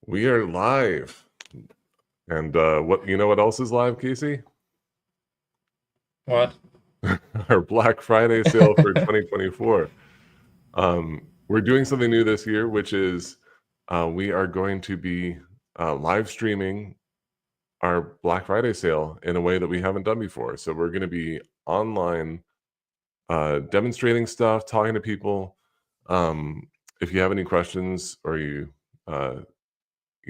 We are live. And what else is live, Casey? What? Our Black Friday sale for 2024. We're doing something new this year, which is we are going to be live streaming our Black Friday sale in a way that we haven't done before. So we're going to be online demonstrating stuff, talking to people. If you have any questions or you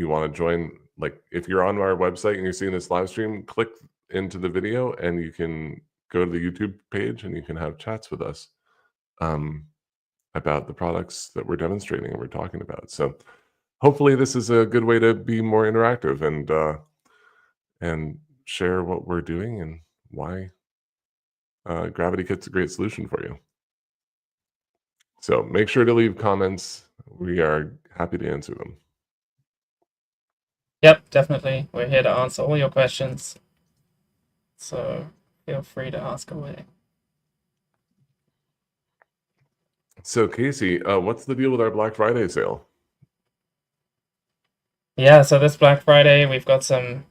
want to join, like if you're on our website and you're seeing this live stream, click into the video and you can go to the YouTube page and you can have chats with us um, about the products that we're demonstrating and we're talking about. So hopefully this is a good way to be more interactive and share what we're doing and why GravityKit's a great solution for you. So make sure to leave comments. We are happy to answer them. Yep, definitely. We're here to answer all your questions. So feel free to ask away. So Casey, what's the deal with our Black Friday sale? Yeah, so this Black Friday, we've got some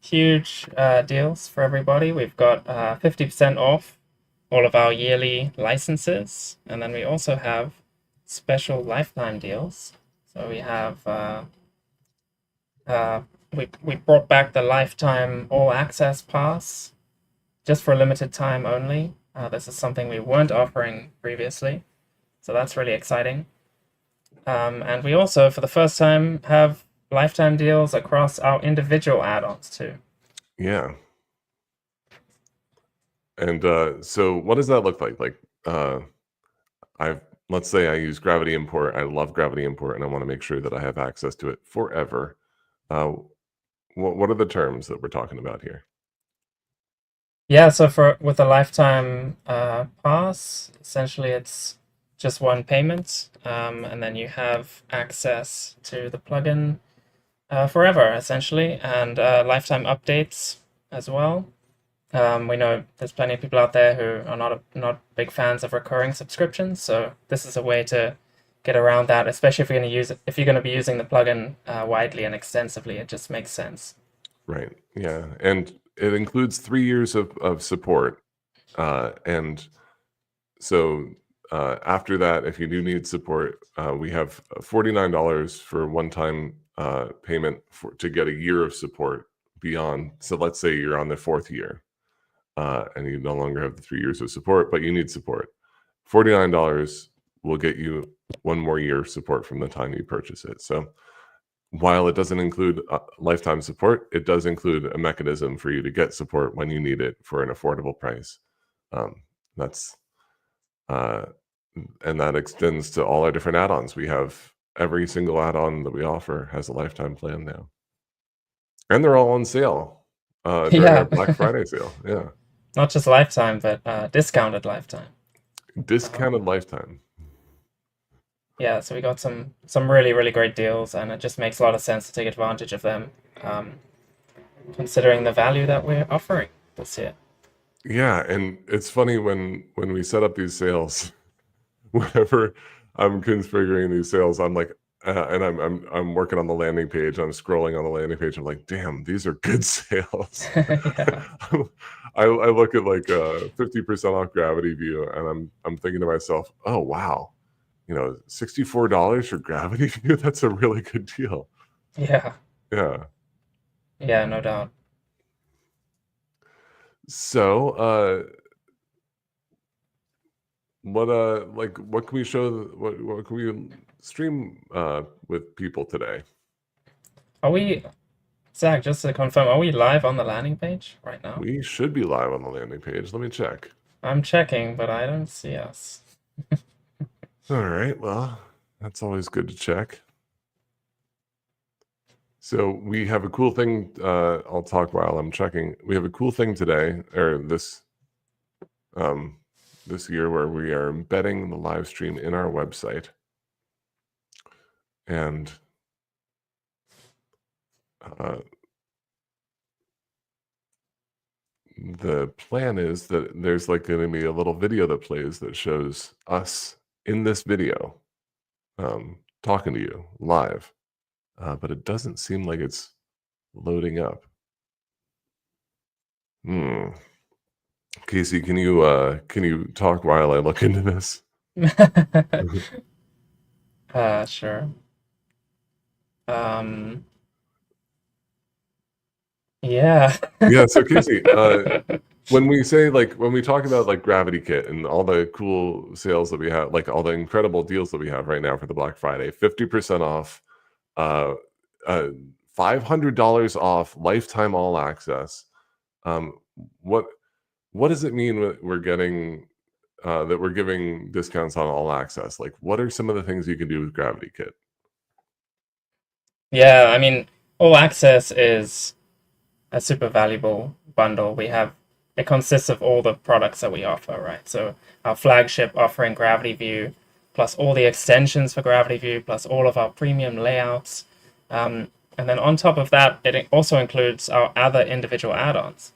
huge deals for everybody. We've got 50% off all of our yearly licenses. And then we also have special lifetime deals. So we have, we brought back the lifetime all access pass just for a limited time only. This is something we weren't offering previously. So that's really exciting. And we also, for the first time, have lifetime deals across our individual add-ons too. Yeah. And so what does that look like? Like let's say I use Gravity Import. I love Gravity Import and I want to make sure that I have access to it forever. What are the terms that we're talking about here? Yeah, so with the lifetime pass, essentially it's just one payment, and then you have access to the plugin forever, essentially, and lifetime updates as well. We know there's plenty of people out there who are not big fans of recurring subscriptions, so this is a way to get around that, especially if you're going to be using the plugin widely and extensively. It just makes sense. Right. Yeah. And it includes 3 years of support. And so after that, if you do need support, we have $49 for one-time payment to get a year of support beyond. So let's say you're on the 4th year and you no longer have the 3 years of support, but you need support. $49 will get you 1 more year of support from the time you purchase it. So while it doesn't include lifetime support, it does include a mechanism for you to get support when you need it for an affordable price. That's and that extends to all our different add-ons. We have every single add-on that we offer has a lifetime plan now, and they're all on sale during our Yeah, Black Friday sale. Yeah, not just lifetime, but discounted lifetime. discounted lifetime. Yeah, so we got some really great deals, and it just makes a lot of sense to take advantage of them, considering the value that we're offering this year. Yeah, and it's funny when we set up these sales. Whenever I'm configuring these sales, I'm like, and I'm working on the landing page. I'm scrolling on the landing page. I'm like, damn, these are good sales. Yeah, I look at like 50% off Gravity View, and I'm thinking to myself, oh wow, $64 for Gravity View. That's a really good deal. yeah, Yeah. yeah, no doubt. So what can we show? What can we stream with people today? Are we, Zach, just to confirm, are we live on the landing page right now? We should be live on the landing page. Let me check. I'm checking, but I don't see us. All right. Well, that's always good to check. So we have a cool thing. I'll talk while I'm checking. We have a cool thing today, or this year, where we are embedding the live stream in our website, and the plan is that there's like going to be a little video that plays that shows us in this video talking to you live. but it doesn't seem like it's loading up. Hmm. Casey, can you talk while I look into this? Sure. Um, yeah. Yeah, so Casey, when we talk about like GravityKit and all the cool sales that we have, like all the incredible deals that we have right now for the Black Friday, 50% off, uh, uh, $500 off lifetime all access. Um, what what does it mean that we're getting that we're giving discounts on all access? Like, what are some of the things you can do with GravityKit? Yeah, I mean, All Access is a super valuable bundle. It consists of all the products that we offer, right? So our flagship offering Gravity View, plus all the extensions for Gravity View, plus all of our premium layouts. And then on top of that, it also includes our other individual add-ons.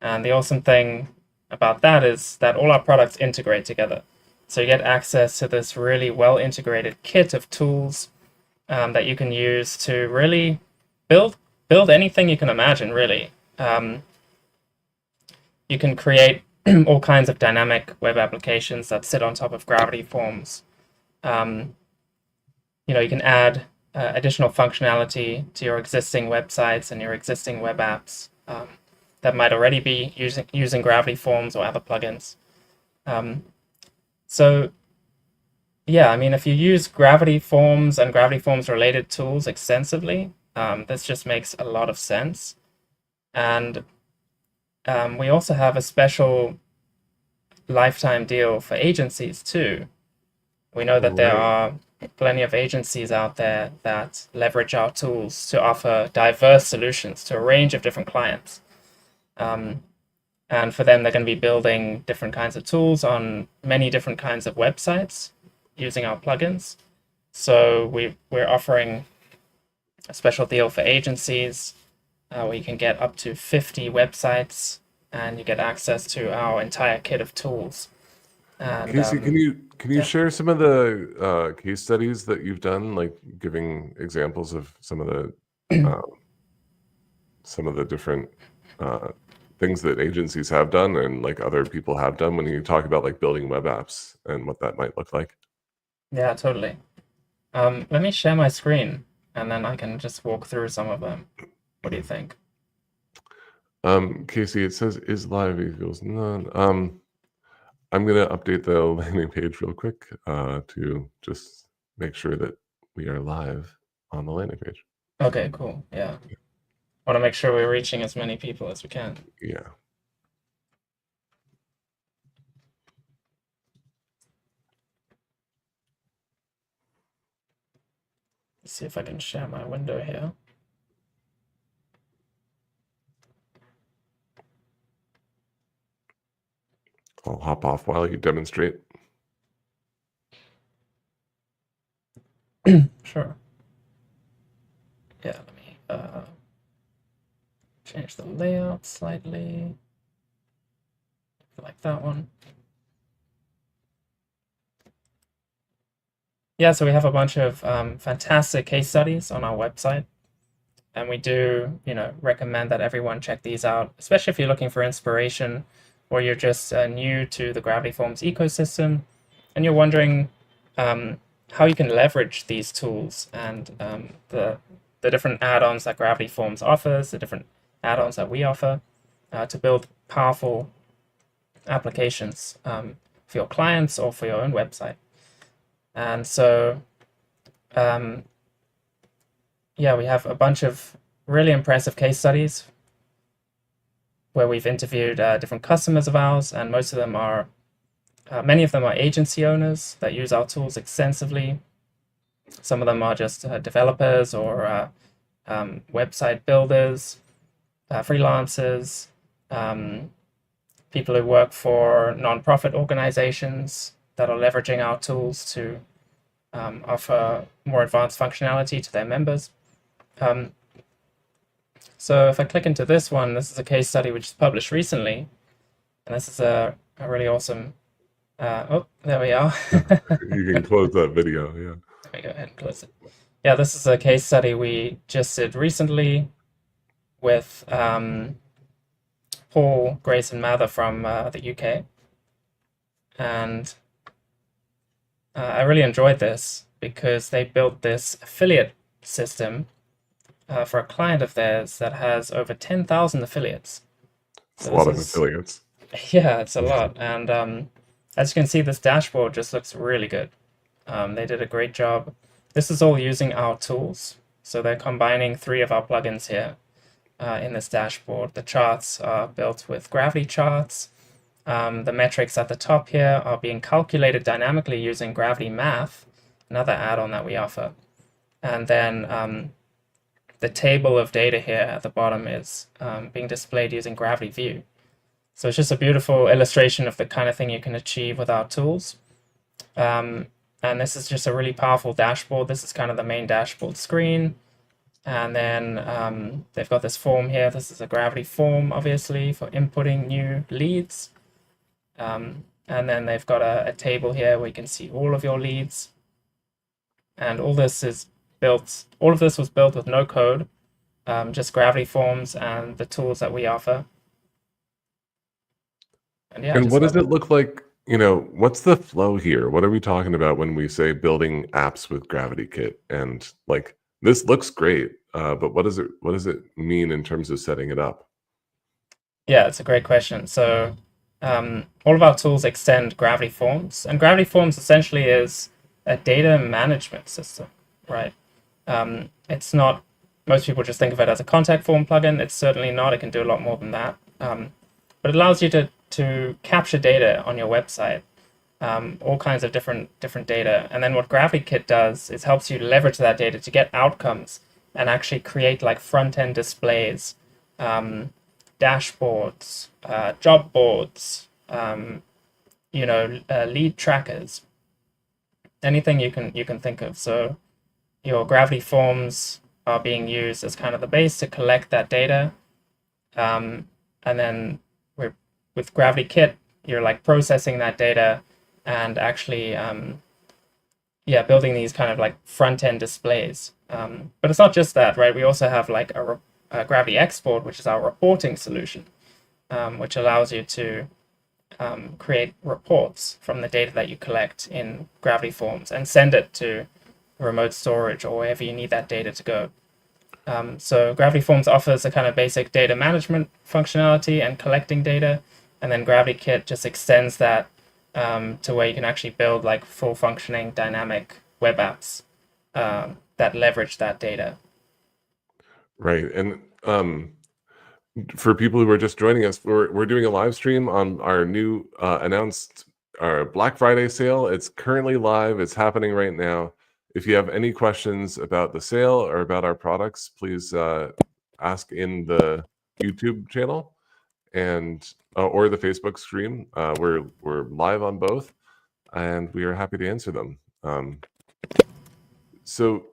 And the awesome thing about that is that all our products integrate together. So you get access to this really well integrated kit of tools that you can use to really build anything you can imagine. Really, you can create all kinds of dynamic web applications that sit on top of Gravity Forms. Um, you can add additional functionality to your existing websites and your existing web apps that might already be using Gravity Forms or other plugins. So yeah, I mean, if you use Gravity Forms and Gravity Forms related tools extensively, this just makes a lot of sense. And we also have a special lifetime deal for agencies too. We know All that there right. are plenty of agencies out there that leverage our tools to offer diverse solutions to a range of different clients. And for them, they're going to be building different kinds of tools on many different kinds of websites using our plugins. So we're offering a special deal for agencies where you can get up to 50 websites and you get access to our entire kit of tools. And Casey, can you yeah, share some of the case studies that you've done, like giving examples of uh, some of the different uh, things that agencies have done and like other people have done when you talk about like building web apps and what that might look like? yeah, totally. Let me share my screen and then I can just walk through some of them. What do you think? Casey, it says is live equals none. I'm gonna update the landing page real quick to just make sure that we are live on the landing page. Okay, cool. Yeah. Want to make sure we're reaching as many people as we can. Yeah. Let's see if I can share my window here. I'll hop off while you demonstrate. Sure. Yeah, let me change the layout slightly. Like that one. Yeah, so we have a bunch of fantastic case studies on our website. And we do, recommend that everyone check these out, especially if you're looking for inspiration or you're just new to the Gravity Forms ecosystem and you're wondering how you can leverage these tools and the different add-ons that Gravity Forms offers, the different add-ons that we offer to build powerful applications for your clients or for your own website. And so, yeah, we have a bunch of really impressive case studies where we've interviewed different customers of ours, and many of them are agency owners that use our tools extensively. Some of them are just developers or website builders, freelancers, people who work for nonprofit organizations that are leveraging our tools to offer more advanced functionality to their members. So if I click into this one, this is a case study which is published recently, and this is a really awesome. Oh, there we are. You can close that video. Yeah. Let me go ahead and close it. Yeah, this is a case study we just did recently with Paul, Grace, and Mather from the UK. And I really enjoyed this because they built this affiliate system for a client of theirs that has over 10,000 affiliates. It's So a lot this of is, affiliates. yeah, it's a lot. And as you can see, this dashboard just looks really good. They did a great job. This is all using our tools. So they're combining three of our plugins here in this dashboard. The charts are built with Gravity charts. The metrics at the top here are being calculated dynamically using Gravity Math, another add-on that we offer. And then the table of data here at the bottom is being displayed using Gravity View. So it's just a beautiful illustration of the kind of thing you can achieve with our tools. And this is just a really powerful dashboard. This is kind of the main dashboard screen. And then they've got this form here. This is a Gravity form, obviously, for inputting new leads. And then they've got a table here where you can see all of your leads. And all this is built, all of this was built with no code, just Gravity forms and the tools that we offer. And yeah, I And just what does love it it. look like? You know, what's the flow here? What are we talking about when we say building apps with GravityKit? And like, this looks great, but what does it mean in terms of setting it up? Yeah, it's a great question. So all of our tools extend Gravity Forms, and Gravity Forms essentially is a data management system, right? It's not, most people just think of it as a contact form plugin. It's certainly not. It can do a lot more than that. But it allows you to capture data on your website, all kinds of different data. And then what GravityKit does is helps you leverage that data to get outcomes and actually create like front-end displays, dashboards, job boards, lead trackers, anything you can think of. So your Gravity forms are being used as kind of the base to collect that data, and then with GravityKit, you're like processing that data and actually building these kind of like front end displays. But it's not just that, right? We also have like a Gravity Export, which is our reporting solution, which allows you to create reports from the data that you collect in Gravity Forms and send it to remote storage or wherever you need that data to go. So Gravity Forms offers a kind of basic data management functionality and collecting data, and then GravityKit just extends that to where you can actually build like full functioning dynamic web apps that leverage that data. Right. And for people who are just joining us, we're doing a live stream on our new announced our Black Friday sale. It's currently live. It's happening right now. If you have any questions about the sale or about our products, please ask in the YouTube channel and or the Facebook stream. We're live on both, and we are happy to answer them. So,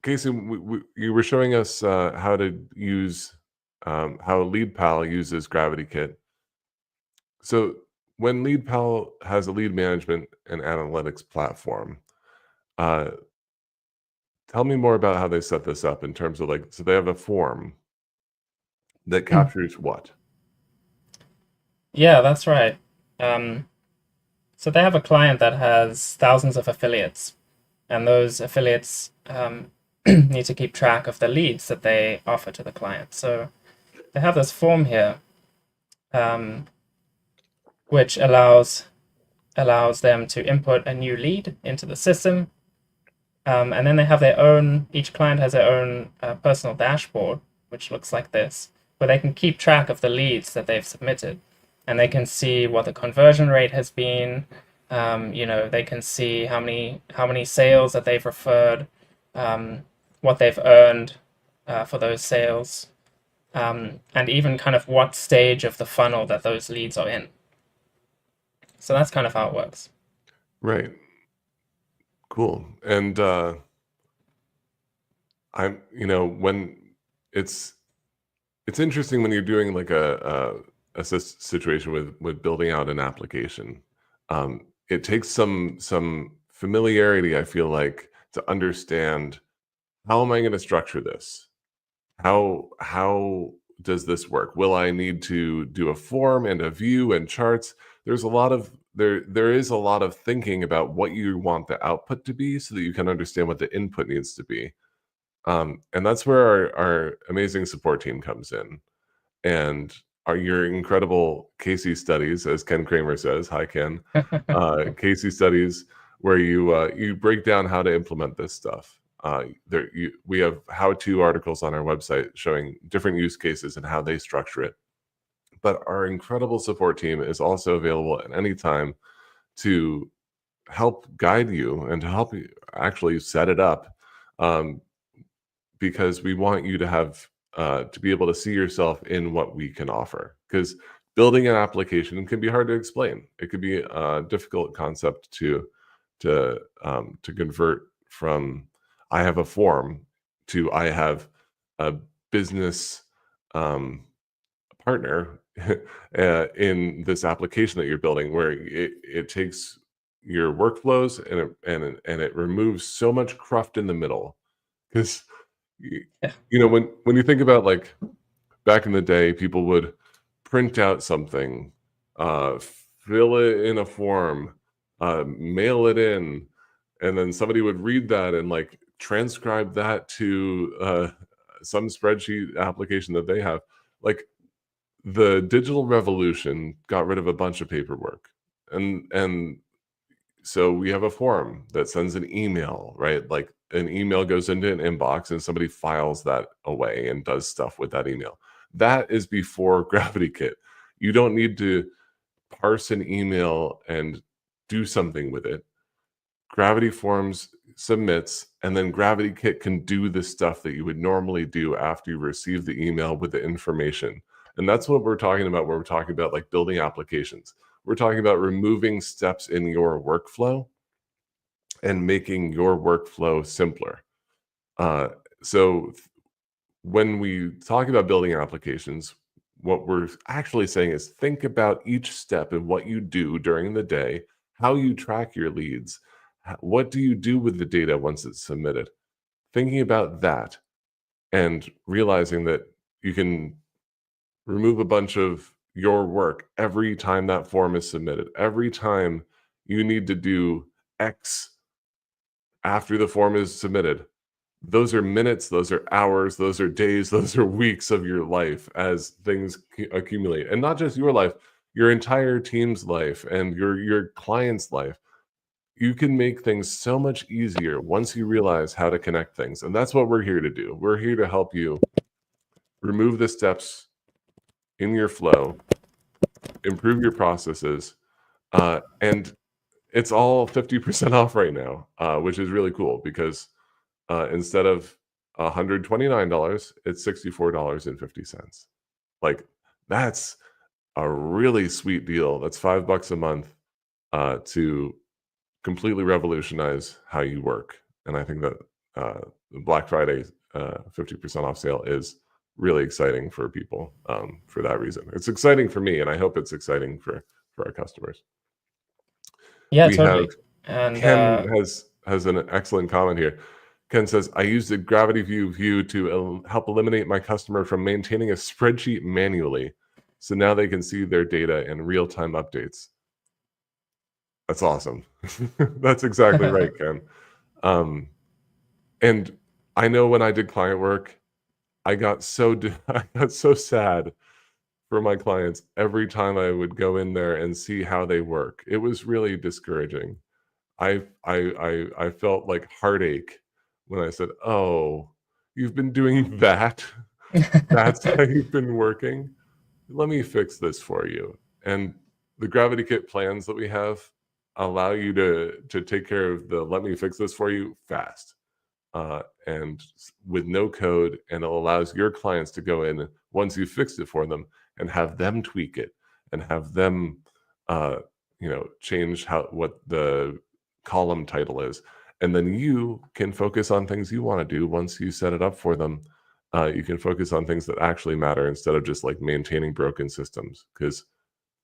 Casey, you were showing us how to use how LeadPal uses GravityKit. So, when LeadPal has a lead management and analytics platform, uh, tell me more about how they set this up in terms of like, so they have a form that captures what? Yeah, that's right. Um, so they have a client that has thousands of affiliates, and those affiliates need to keep track of the leads that they offer to the client. So they have this form here, um, which allows them to input a new lead into the system, and then they have their own. Each client has their own personal dashboard, which looks like this, where they can keep track of the leads that they've submitted, and they can see what the conversion rate has been. They can see how many sales that they've referred, what they've earned for those sales, and even kind of what stage of the funnel that those leads are in. So that's kind of how it works. Right. Cool. And when it's interesting when you're doing like a situation with building out an application. It takes some familiarity, I feel like, to understand how am I going to structure this? How does this work? Will I need to do a form and a view and charts? There's a lot of there is a lot of thinking about what you want the output to be so that you can understand what the input needs to be. And that's where our amazing support team comes in. And your incredible Casey studies, as Ken Kramer says, hi Ken, Casey studies, where you break down how to implement this stuff. We have how-to articles on our website showing different use cases and how they structure it. But our incredible support team is also available at any time to help guide you and to help you actually set it up. Um, because we want you to have to be able to see yourself in what we can offer. Because building an application can be hard to explain. It could be a difficult concept to convert from I have a form to I have a business partner in this application that you're building, where it takes your workflows and it removes so much cruft in the middle. Because Yeah. when you think about, like, back in the day, people would print out something, uh, fill it in a form, mail it in, and then somebody would read that and, like, transcribe that to some spreadsheet application that they have. Like, the digital revolution got rid of a bunch of paperwork, and so we have a form that sends an email, right? Like, an email goes into an inbox and somebody files that away and does stuff with that email. That is before GravityKit. You don't need to parse an email and do something with it. Gravity Forms submits, and then GravityKit can do the stuff that you would normally do after you receive the email with the information. And that's what we're talking about when we're talking about, like, building applications. We're talking about removing steps in your workflow and making your workflow simpler. Uh, so when we talk about building applications, what we're actually saying is think about each step and what you do during the day, how you track your leads, what do you do with the data once it's submitted. Thinking about that and realizing that you can remove a bunch of your work every time that form is submitted. Every time you need to do X after the form is submitted, those are minutes, those are hours, those are days, those are weeks of your life as things accumulate. And not just your life, your entire team's life and your client's life. You can make things so much easier once you realize how to connect things. And that's what we're here to do. We're here to help you remove the steps in your flow, improve your processes, and it's all 50% off right now, which is really cool because instead of $129, it's $64.50. Like, that's a really sweet deal. That's $5 a month to completely revolutionize how you work. And I think that the Black Friday 50% off sale is really exciting for people for that reason. It's exciting for me, and I hope it's exciting for our customers. Yeah, We have totally. And Ken has an excellent comment here. Ken says, I use the Gravity view to help eliminate my customer from maintaining a spreadsheet manually. So now they can see their data in real-time updates. That's awesome. That's exactly right, Ken. And I know when I did client work, I got so I got so sad for my clients every time I would go in there and see how they work. It was really discouraging. I felt like heartache when I said, "Oh, you've been doing that? That's how you've been working? Let me fix this for you." And the GravityKit plans that we have allow you to take care of the "let me fix this for you" fast, and with no code, and it allows your clients to go in once you've fixed it for them and have them tweak it and have them, uh, change what the column title is, and then you can focus on things you want to do once you set it up for them. You can focus on things that actually matter instead of just, like, maintaining broken systems, because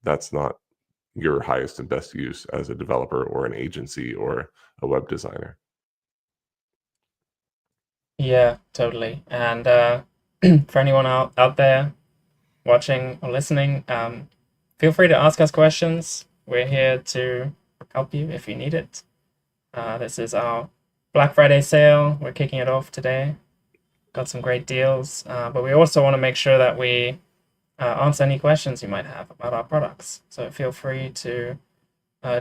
that's not your highest and best use as a developer or an agency or a web designer. Yeah, totally. And for anyone out there watching or listening, feel free to ask us questions. We're here to help you if you need it. This is our Black Friday sale. We're kicking it off today. Got some great deals, but we also want to make sure that we answer any questions you might have about our products. So feel free to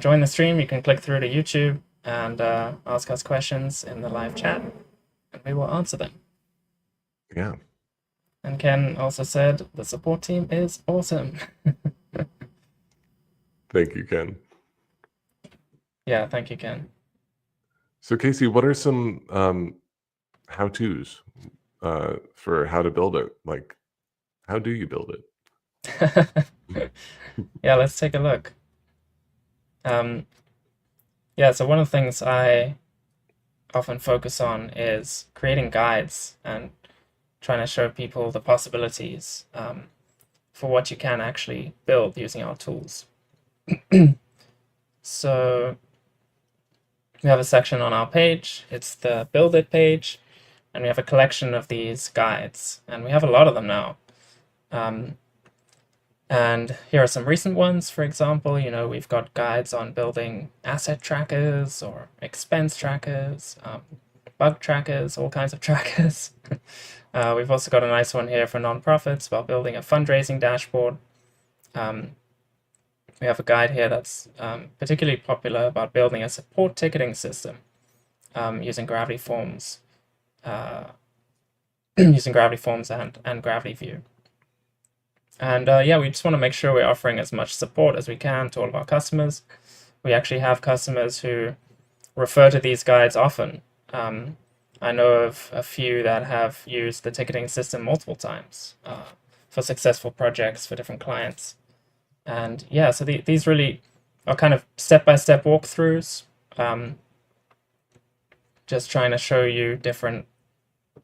join the stream. You can click through to YouTube and ask us questions in the live chat, and we will answer them. Yeah. And Ken also said the support team is awesome. Thank you, Ken. Yeah, thank you, Ken. So, Casey, what are some how-tos for how to build it? Like, how do you build it? Yeah, let's take a look. Yeah, so one of the things I often focus on is creating guides and trying to show people the possibilities for what you can actually build using our tools. So we have a section on our page. It's the Build It page, and we have a collection of these guides, and we have a lot of them now. And here are some recent ones. For example, we've got guides on building asset trackers or expense trackers, bug trackers, all kinds of trackers. We've also got a nice one here for nonprofits about building a fundraising dashboard. We have a guide here that's particularly popular about building a support ticketing system using Gravity Forms, using Gravity Forms and Gravity View. And yeah, we just want to make sure we're offering as much support as we can to all of our customers. We actually have customers who refer to these guides often. I know of a few that have used the ticketing system multiple times for successful projects for different clients. And yeah, so these really are kind of step-by-step walkthroughs, just trying to show you different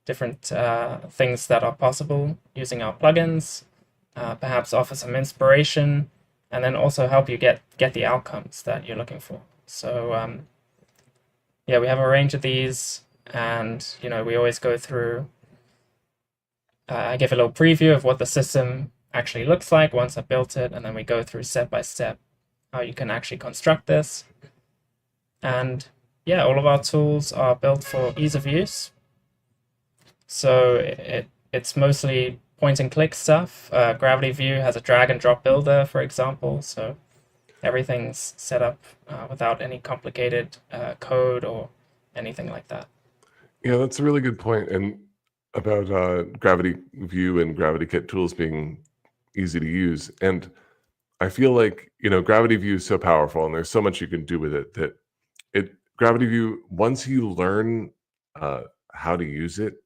things that are possible using our plugins, perhaps offer some inspiration, and then also help you get the outcomes that you're looking for. So yeah, we have a range of these, and we always go through. I give a little preview of what the system actually looks like once I built it, and then we go through step by step how you can actually construct this. And yeah, all of our tools are built for ease of use. So it's mostly point and click stuff. Gravity View has a drag and drop builder, for example, so everything's set up without any complicated code or anything like that. Yeah, that's a really good point. And about Gravity View and GravityKit tools being easy to use. And I feel like, Gravity View is so powerful and there's so much you can do with it that Gravity View, once you learn how to use it,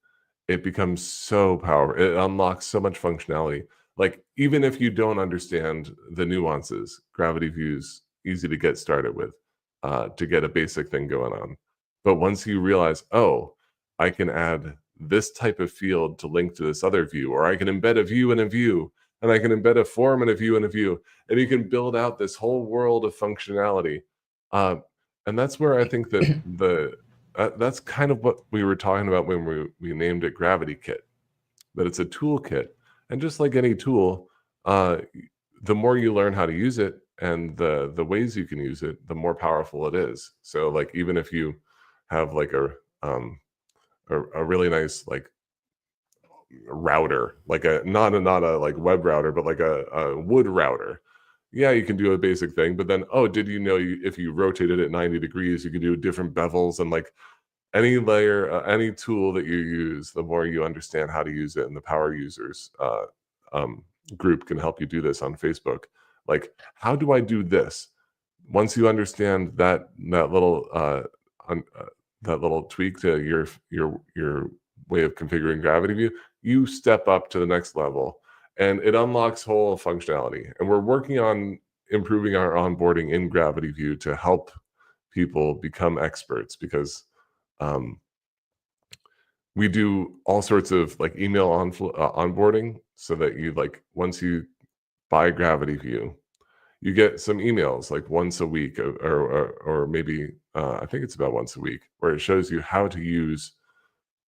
it becomes so powerful. It unlocks so much functionality. Like, even if you don't understand the nuances, Gravity View's easy to get started with to get a basic thing going on. But once you realize, oh, I can add this type of field to link to this other view, or I can embed a view in a view, and I can embed a form in a view in a view, and you can build out this whole world of functionality. And that's where I think that that's kind of what we were talking about when we named it GravityKit, that it's a toolkit. And just like any tool, the more you learn how to use it and the ways you can use it, the more powerful it is. So like, even if you have like a really nice like router, like not a like web router, but like a wood router. Yeah, you can do a basic thing, but then, oh, did you know if you rotated it 90 degrees, you can do different bevels, and like any layer, any tool that you use, the more you understand how to use it, and the Power Users group can help you do this on Facebook. Like, how do I do this? Once you understand that little that little tweak to your way of configuring Gravity View, you step up to the next level, and it unlocks whole functionality. And we're working on improving our onboarding in Gravity View to help people become experts, because we do all sorts of like email onboarding, so that you, like, once you buy Gravity View, you get some emails like once a week, or maybe I think it's about once a week, where it shows you how to use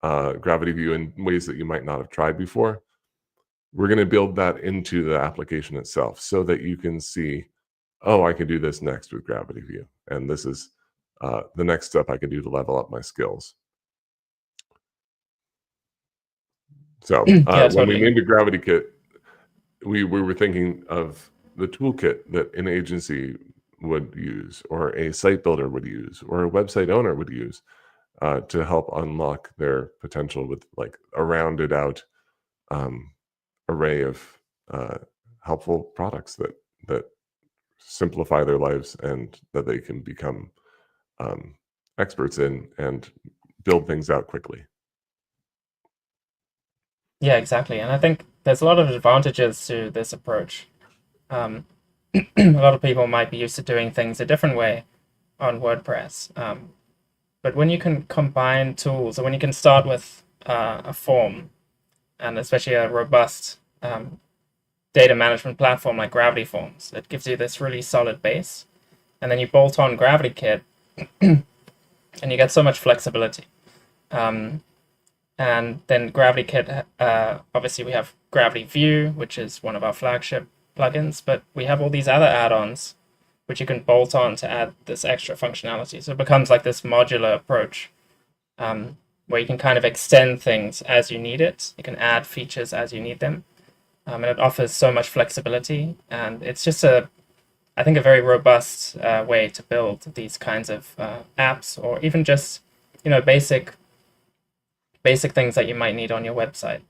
Gravity View in ways that you might not have tried before. We're going to build that into the application itself so that you can see, oh, I can do this next with Gravity View. And this is the next step I can do to level up my skills. So Yeah, when we totally. named it GravityKit, we were thinking of the toolkit that an agency would use, or a site builder would use, or a website owner would use to help unlock their potential with like a rounded out array of helpful products that simplify their lives and that they can become experts in and build things out quickly. Yeah, exactly. And I think there's a lot of advantages to this approach. A lot of people might be used to doing things a different way on WordPress. But when you can combine tools, or when you can start with a form, and especially a robust data management platform like Gravity Forms, it gives you this really solid base. And then you bolt on GravityKit, and you get so much flexibility. And then GravityKit, obviously we have Gravity View, which is one of our flagship plugins, but we have all these other add-ons which you can bolt on to add this extra functionality. So it becomes like this modular approach where you can kind of extend things as you need it. You can add features as you need them. And it offers so much flexibility. And it's just I think, a very robust way to build these kinds of apps, or even just, basic things that you might need on your website.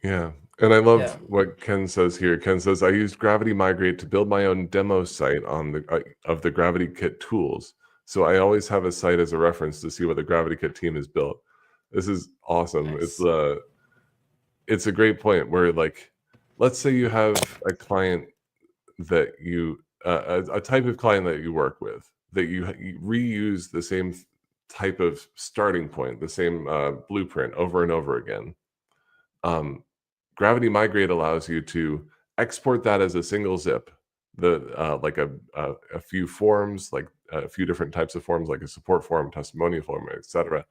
Yeah. And I love Yeah, what Ken says here. Ken says, I used Gravity Migrate to build my own demo site on the of the GravityKit tools. So I always have a site as a reference to see what the GravityKit team has built. This is awesome. nice. It's a great point where, like, let's say you have a client that you a type of client that you work with, that you reuse the same type of starting point, the same blueprint over and over again. Gravity Migrate allows you to export that as a single zip, like a few forms, like a few different types of forms, like a support form, testimonial form, etc.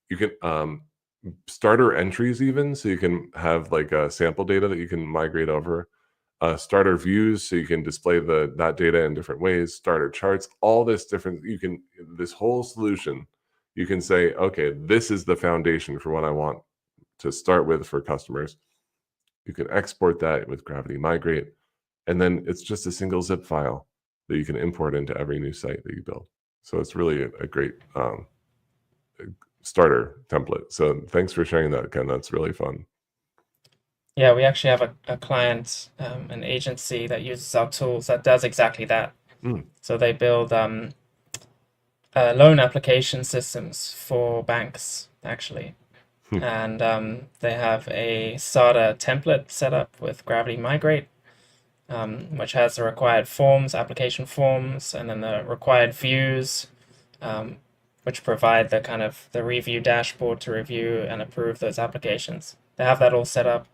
You can starter entries even, so you can have like sample data that you can migrate over. Starter views, so you can display that data in different ways. Starter charts, all this different. This whole solution. You can say, okay, this is the foundation for what I want to start with for customers. You can export that with Gravity Migrate, and then it's just a single zip file that you can import into every new site that you build. So it's really a great starter template. So thanks for sharing that, Ken. That's really fun. Yeah, we actually have a client, an agency that uses our tools that does exactly that. Mm. So they build loan application systems for banks, actually. Hmm. And they have a starter template set up with Gravity Migrate, which has the required forms, application forms, and then the required views, which provide the kind of the review dashboard to review and approve those applications. They have that all set up.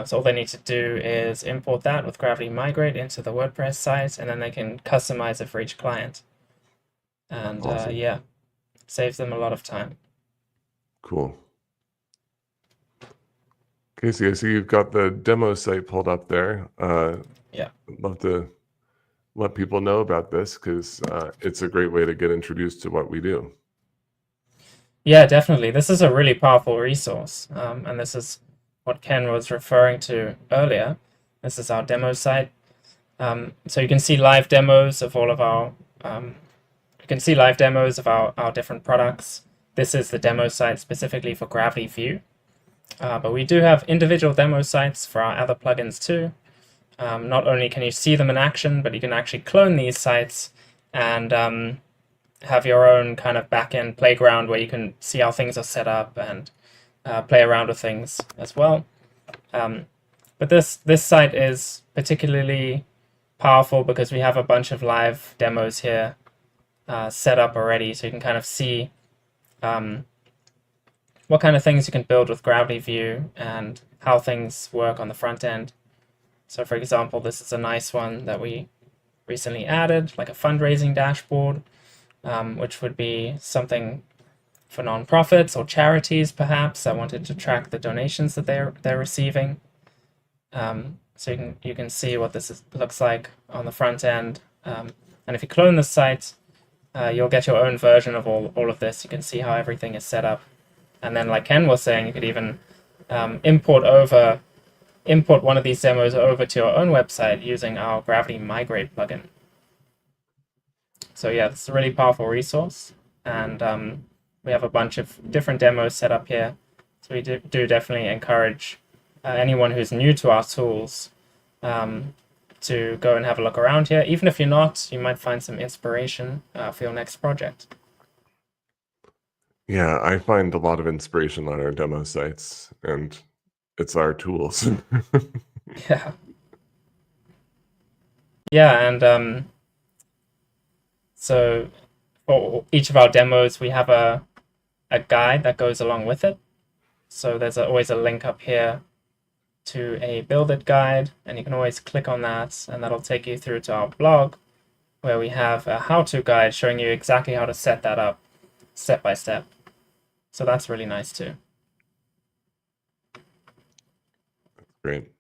So all they need to do is import that with Gravity Migrate into the WordPress site, and then they can customize it for each client. And Awesome. yeah, saves them a lot of time. Cool. Casey, I see you've got the demo site pulled up there. Yeah. I'd love to let people know about this because it's a great way to get introduced to what we do. Yeah, definitely. This is a really powerful resource. And this is what Ken was referring to earlier. This is our demo site. So you can see live demos of all of our our different products. This is the demo site specifically for Gravity View. But we do have individual demo sites for our other plugins too. Not only can you see them in action, but you can actually clone these sites and have your own kind of backend playground where you can see how things are set up and play around with things as well. But this site is particularly powerful because we have a bunch of live demos here set up already, so you can kind of see what kind of things you can build with Gravity View and how things work on the front end. So for example, this is a nice one that we recently added, like a fundraising dashboard, which would be something for nonprofits or charities, perhaps, that wanted to track the donations that they're receiving. So you can see what looks like on the front end. And if you clone the site, you'll get your own version of all of this. You can see how everything is set up. And then, like Ken was saying, you could even import one of these demos over to your own website using our Gravity Migrate plugin. So yeah, it's a really powerful resource, and we have a bunch of different demos set up here. So we do definitely encourage anyone who's new to our tools to go and have a look around here. Even if you're not, you might find some inspiration for your next project. Yeah, I find a lot of inspiration on our demo sites, and it's our tools. Yeah. Yeah, and so for each of our demos, we have a guide that goes along with it. So there's always a link up here to a build it guide, and you can always click on that, and that'll take you through to our blog, where we have a how-to guide showing you exactly how to set that up step by step. So that's really nice too. Great.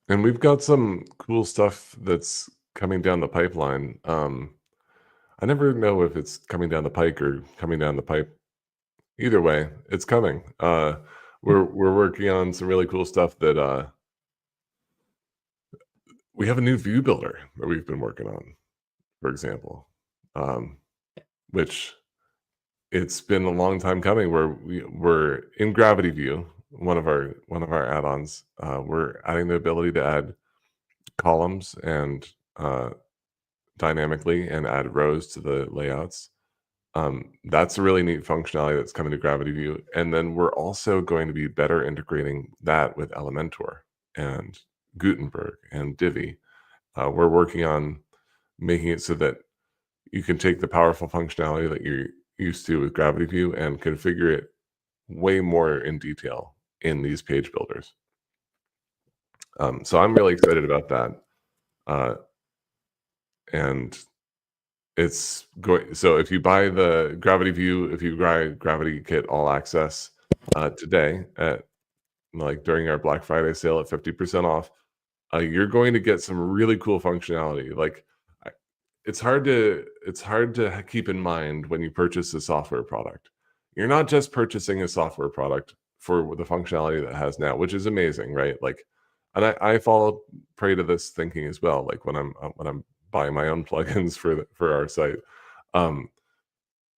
And we've got some cool stuff that's coming down the pipeline. I never know if it's coming down the pike or coming down the pipe. Either way, it's coming. We're working on some really cool stuff that we have a new view builder that we've been working on, for example, which it's been a long time coming. We're in Gravity View, one of our add-ons. We're adding the ability to add columns and dynamically and add rows to the layouts. That's a really neat functionality that's coming to Gravity View. And then we're also going to be better integrating that with Elementor and Gutenberg and Divi. We're working on making it so that you can take the powerful functionality that you're used to with Gravity View and configure it way more in detail in these page builders. So I'm really excited about that. And it's going. So if you buy the Gravity View, if you buy GravityKit All Access today at during our Black Friday sale at 50% off, you're going to get some really cool functionality. Like it's hard to keep in mind when you purchase a software product. You're not just purchasing a software product for the functionality that it has now, which is amazing, right? Like, and I fall prey to this thinking as well. Like when I'm buying my own plugins for our site, um,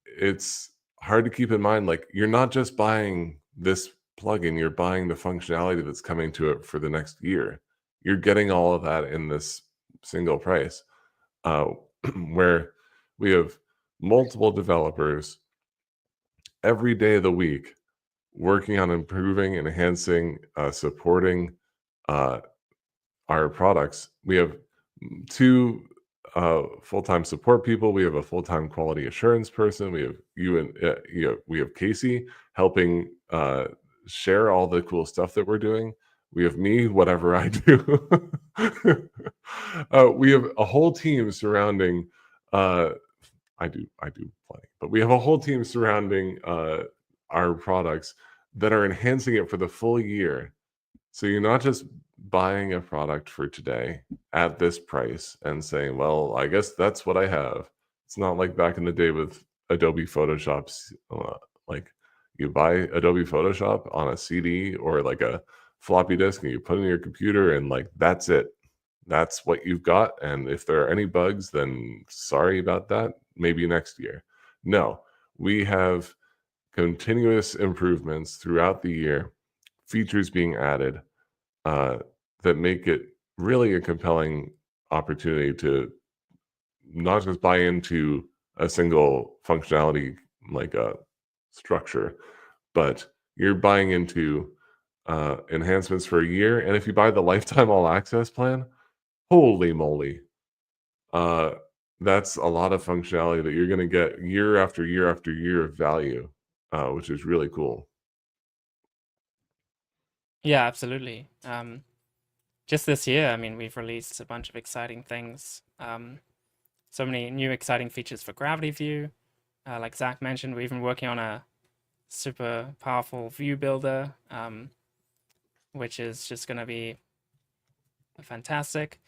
it's hard to keep in mind. Like you're not just buying this plugin, you're buying the functionality that's coming to it for the next year. You're getting all of that in this single price. Where we have multiple developers every day of the week working on improving, enhancing, supporting our products. We have two full-time support people. We have a full-time quality assurance person. We have we have Casey helping share all the cool stuff that we're doing. We have me, whatever I do. We have a whole team surrounding. I do plenty, but we have a whole team surrounding our products that are enhancing it for the full year. So you're not just buying a product for today at this price and saying, "Well, I guess that's what I have." It's not like back in the day with Adobe Photoshop's. Like you buy Adobe Photoshop on a CD or like a floppy disk, and you put it in your computer, and like that's it. That's what you've got. And if there are any bugs, then sorry about that. Maybe next year. No, we have continuous improvements throughout the year, features being added that make it really a compelling opportunity to not just buy into a single functionality like a structure, but you're buying into enhancements for a year. And if you buy the lifetime all access plan, holy moly, that's a lot of functionality that you're going to get year after year after year of value, which is really cool. Yeah, absolutely. Just this year, I mean, we've released a bunch of exciting things. So many new exciting features for Gravity View. Like Zach mentioned, we're even working on a super powerful view builder, which is just going to be fantastic.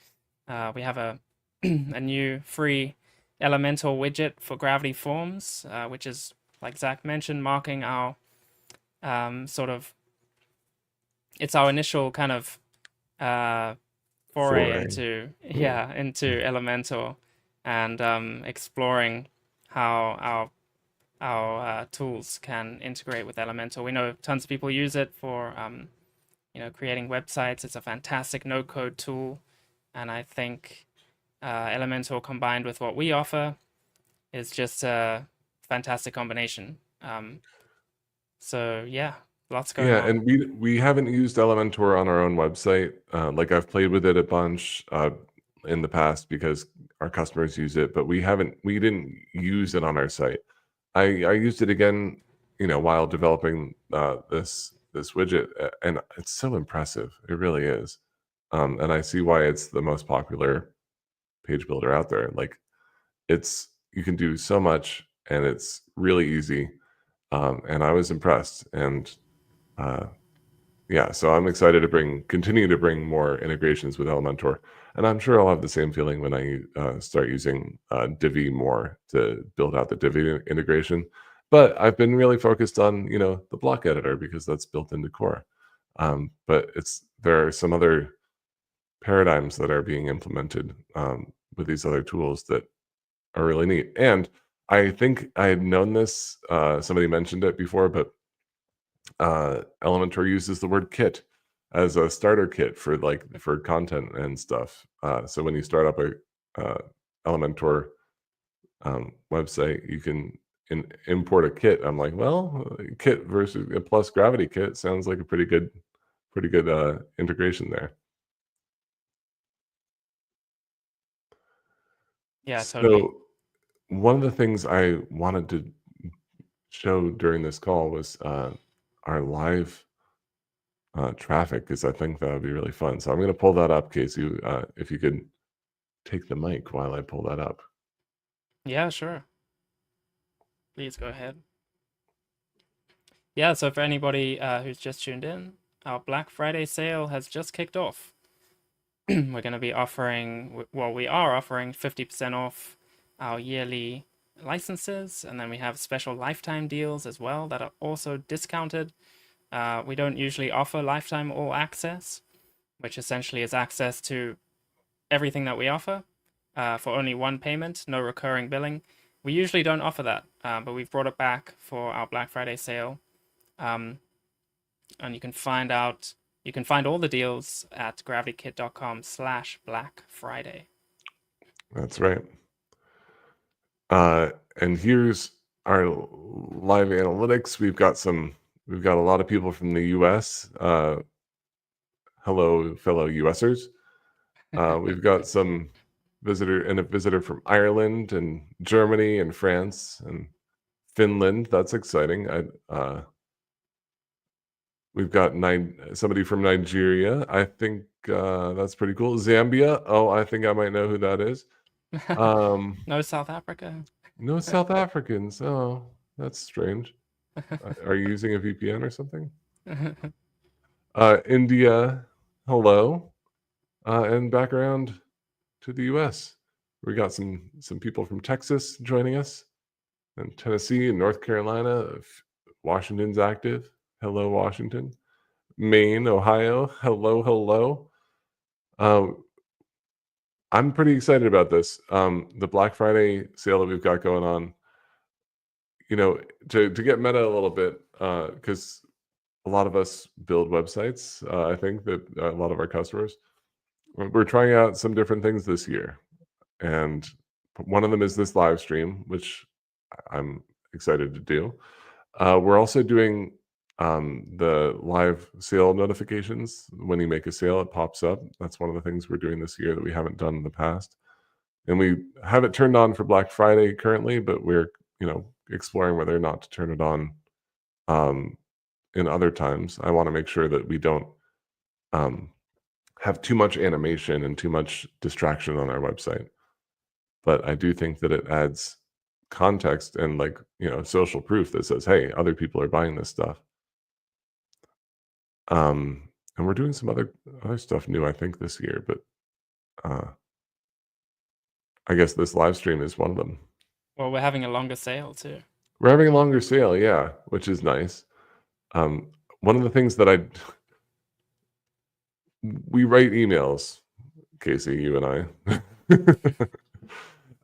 We have a a new free elemental widget for Gravity Forms, which is, like Zach mentioned, marking our sort of, it's our initial kind of foray Foray. into Yeah. into Elementor, and exploring how our tools can integrate with Elementor. We know tons of people use it for creating websites. It's a fantastic no-code tool, and I think Elementor combined with what we offer is just a fantastic combination. So yeah, lots going Yeah, on. and we haven't used Elementor on our own website. Like I've played with it a bunch in the past because our customers use it, but we didn't use it on our site. I used it again, while developing this widget, and it's so impressive. It really is. And I see why it's the most popular page builder out there. Like you can do so much, and it's really easy. And I was impressed, and uh, yeah, so I'm excited to continue to bring more integrations with Elementor, and I'm sure I'll have the same feeling when I start using Divi more to build out the Divi integration. But I've been really focused on the block editor because that's built into Core. But there are some other paradigms that are being implemented with these other tools that are really neat. And I think I had known this. Somebody mentioned it before, but Elementor uses the word kit as a starter kit for content and stuff. So when you start up a Elementor website, you can import a kit. I'm like, well, kit versus plus GravityKit sounds like a pretty good integration there. Yeah, totally. So one of the things I wanted to show during this call was our live traffic, because I think that would be really fun. So I'm going to pull that up, Casey. If you could take the mic while I pull that up. Yeah, sure. Please go ahead. Yeah, so for anybody who's just tuned in, our Black Friday sale has just kicked off. We're going to be offering, well, we are offering 50% off our yearly licenses, and then we have special lifetime deals as well that are also discounted. We don't usually offer lifetime all access, which essentially is access to everything that we offer for only one payment, no recurring billing. We usually don't offer that, but we've brought it back for our Black Friday sale. And you can find all the deals at gravitykit.com/Black Friday. That's right. And here's our live analytics. We've got a lot of people from the U.S. Hello, fellow USers. We've got a visitor from Ireland and Germany and France and Finland. That's exciting. We've got somebody from Nigeria. I think that's pretty cool. Zambia. Oh, I think I might know who that is. No South Africa. No South Africans. Oh, that's strange. Are you using a VPN or something? India. Hello. And back around to the U.S. We got some people from Texas joining us, and Tennessee and North Carolina. Washington's active. Hello, Washington. Maine, Ohio. Hello, hello. I'm pretty excited about this. The Black Friday sale that we've got going on. To get meta a little bit, because a lot of us build websites. I think that a lot of our customers, we're trying out some different things this year, and one of them is this live stream, which I'm excited to do. We're also doing the live sale notifications. When you make a sale, it pops up. That's one of the things we're doing this year that we haven't done in the past. And we have it turned on for Black Friday currently, but we're exploring whether or not to turn it on in other times. I want to make sure that we don't have too much animation and too much distraction on our website. But I do think that it adds context and like, social proof that says, hey, other people are buying this stuff. And we're doing some other stuff new, I think, this year, but I guess this live stream is one of them. Well, we're having a longer sale too. We're having a longer sale, yeah, which is nice. One of the things that we write emails, Casey, you and I.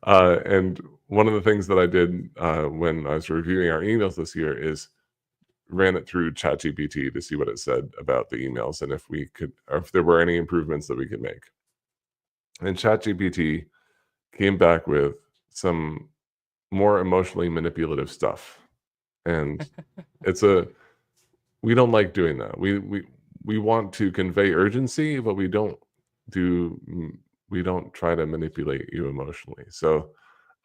And one of the things that I did when I was reviewing our emails this year is ran it through ChatGPT to see what it said about the emails and if there were any improvements that we could make. And ChatGPT came back with some more emotionally manipulative stuff. And we don't like doing that. We want to convey urgency, but we don't try to manipulate you emotionally. So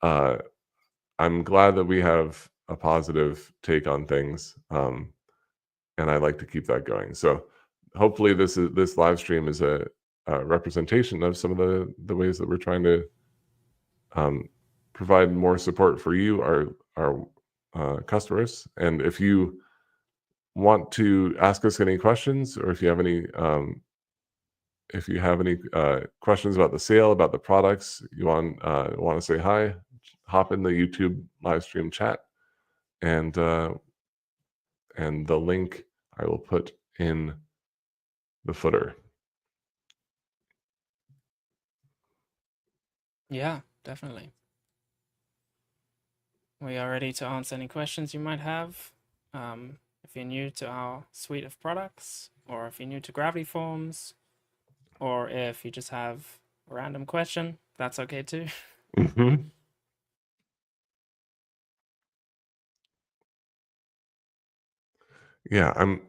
I'm glad that we have a positive take on things, and I like to keep that going. So hopefully this live stream is a representation of some of the ways that we're trying to provide more support for you, our customers. And if you want to ask us any questions, or if you have any questions about the sale, about the products, you want to say hi, hop in the YouTube live stream chat, and the link I will put in the footer. Yeah, definitely. We are ready to answer any questions you might have. If you're new to our suite of products, or if you're new to Gravity Forms, or if you just have a random question, that's okay too. Mm-hmm. Yeah, I'm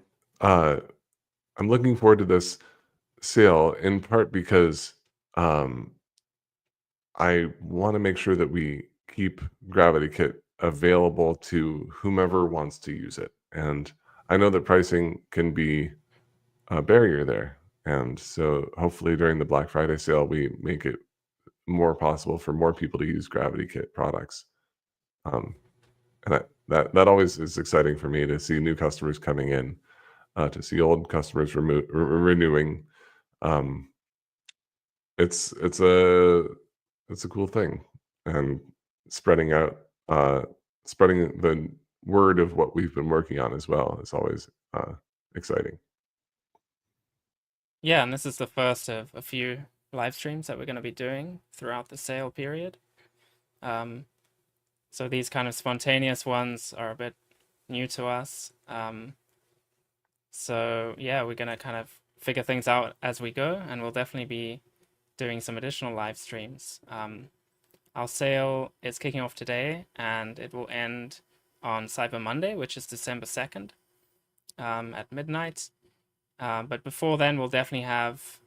looking forward to this sale in part because I want to make sure that we keep GravityKit available to whomever wants to use it. And I know that pricing can be a barrier there. And so hopefully during the Black Friday sale, we make it more possible for more people to use GravityKit products. And that always is exciting for me to see new customers coming in, to see old customers renewing. It's a cool thing, and spreading the word of what we've been working on as well is always exciting. Yeah, and this is the first of a few live streams that we're going to be doing throughout the sale period. So these kind of spontaneous ones are a bit new to us. So yeah, we're going to kind of figure things out as we go, and we'll definitely be doing some additional live streams. Our sale is kicking off today, and it will end on Cyber Monday, which is December 2nd, at midnight. But before then, we'll definitely have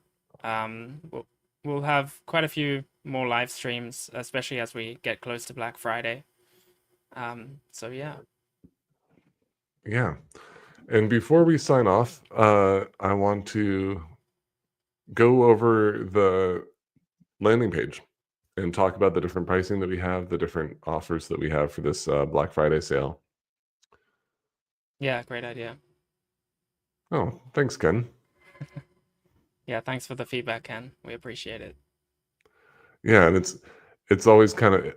we'll have quite a few more live streams, especially as we get close to Black Friday. So yeah. Yeah. And before we sign off, I want to go over the landing page and talk about the different pricing that we have, the different offers that we have for this Black Friday sale. Yeah, great idea. Oh, thanks, Ken. Yeah, thanks for the feedback, Ken. We appreciate it. Yeah, and it's always kind of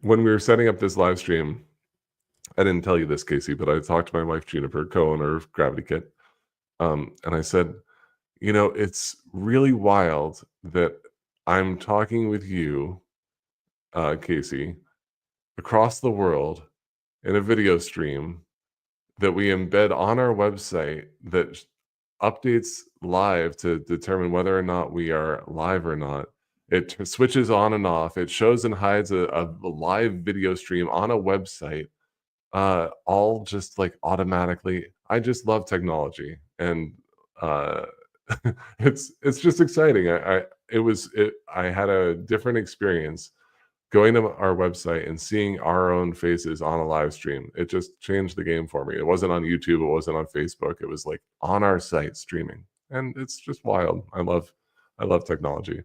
when we were setting up this live stream, I didn't tell you this, Casey, but I talked to my wife Juniper, co-owner of GravityKit, and I said, it's really wild that I'm talking with you, Casey, across the world in a video stream that we embed on our website that updates live to determine whether or not we are live or not. It switches on and off. It shows and hides a live video stream on a website, all just like automatically. I just love technology, and it's just exciting. I had a different experience going to our website and seeing our own faces on a live stream. It just changed the game for me. It wasn't on YouTube, it wasn't on Facebook. It was like on our site streaming. And it's just wild. I love technology.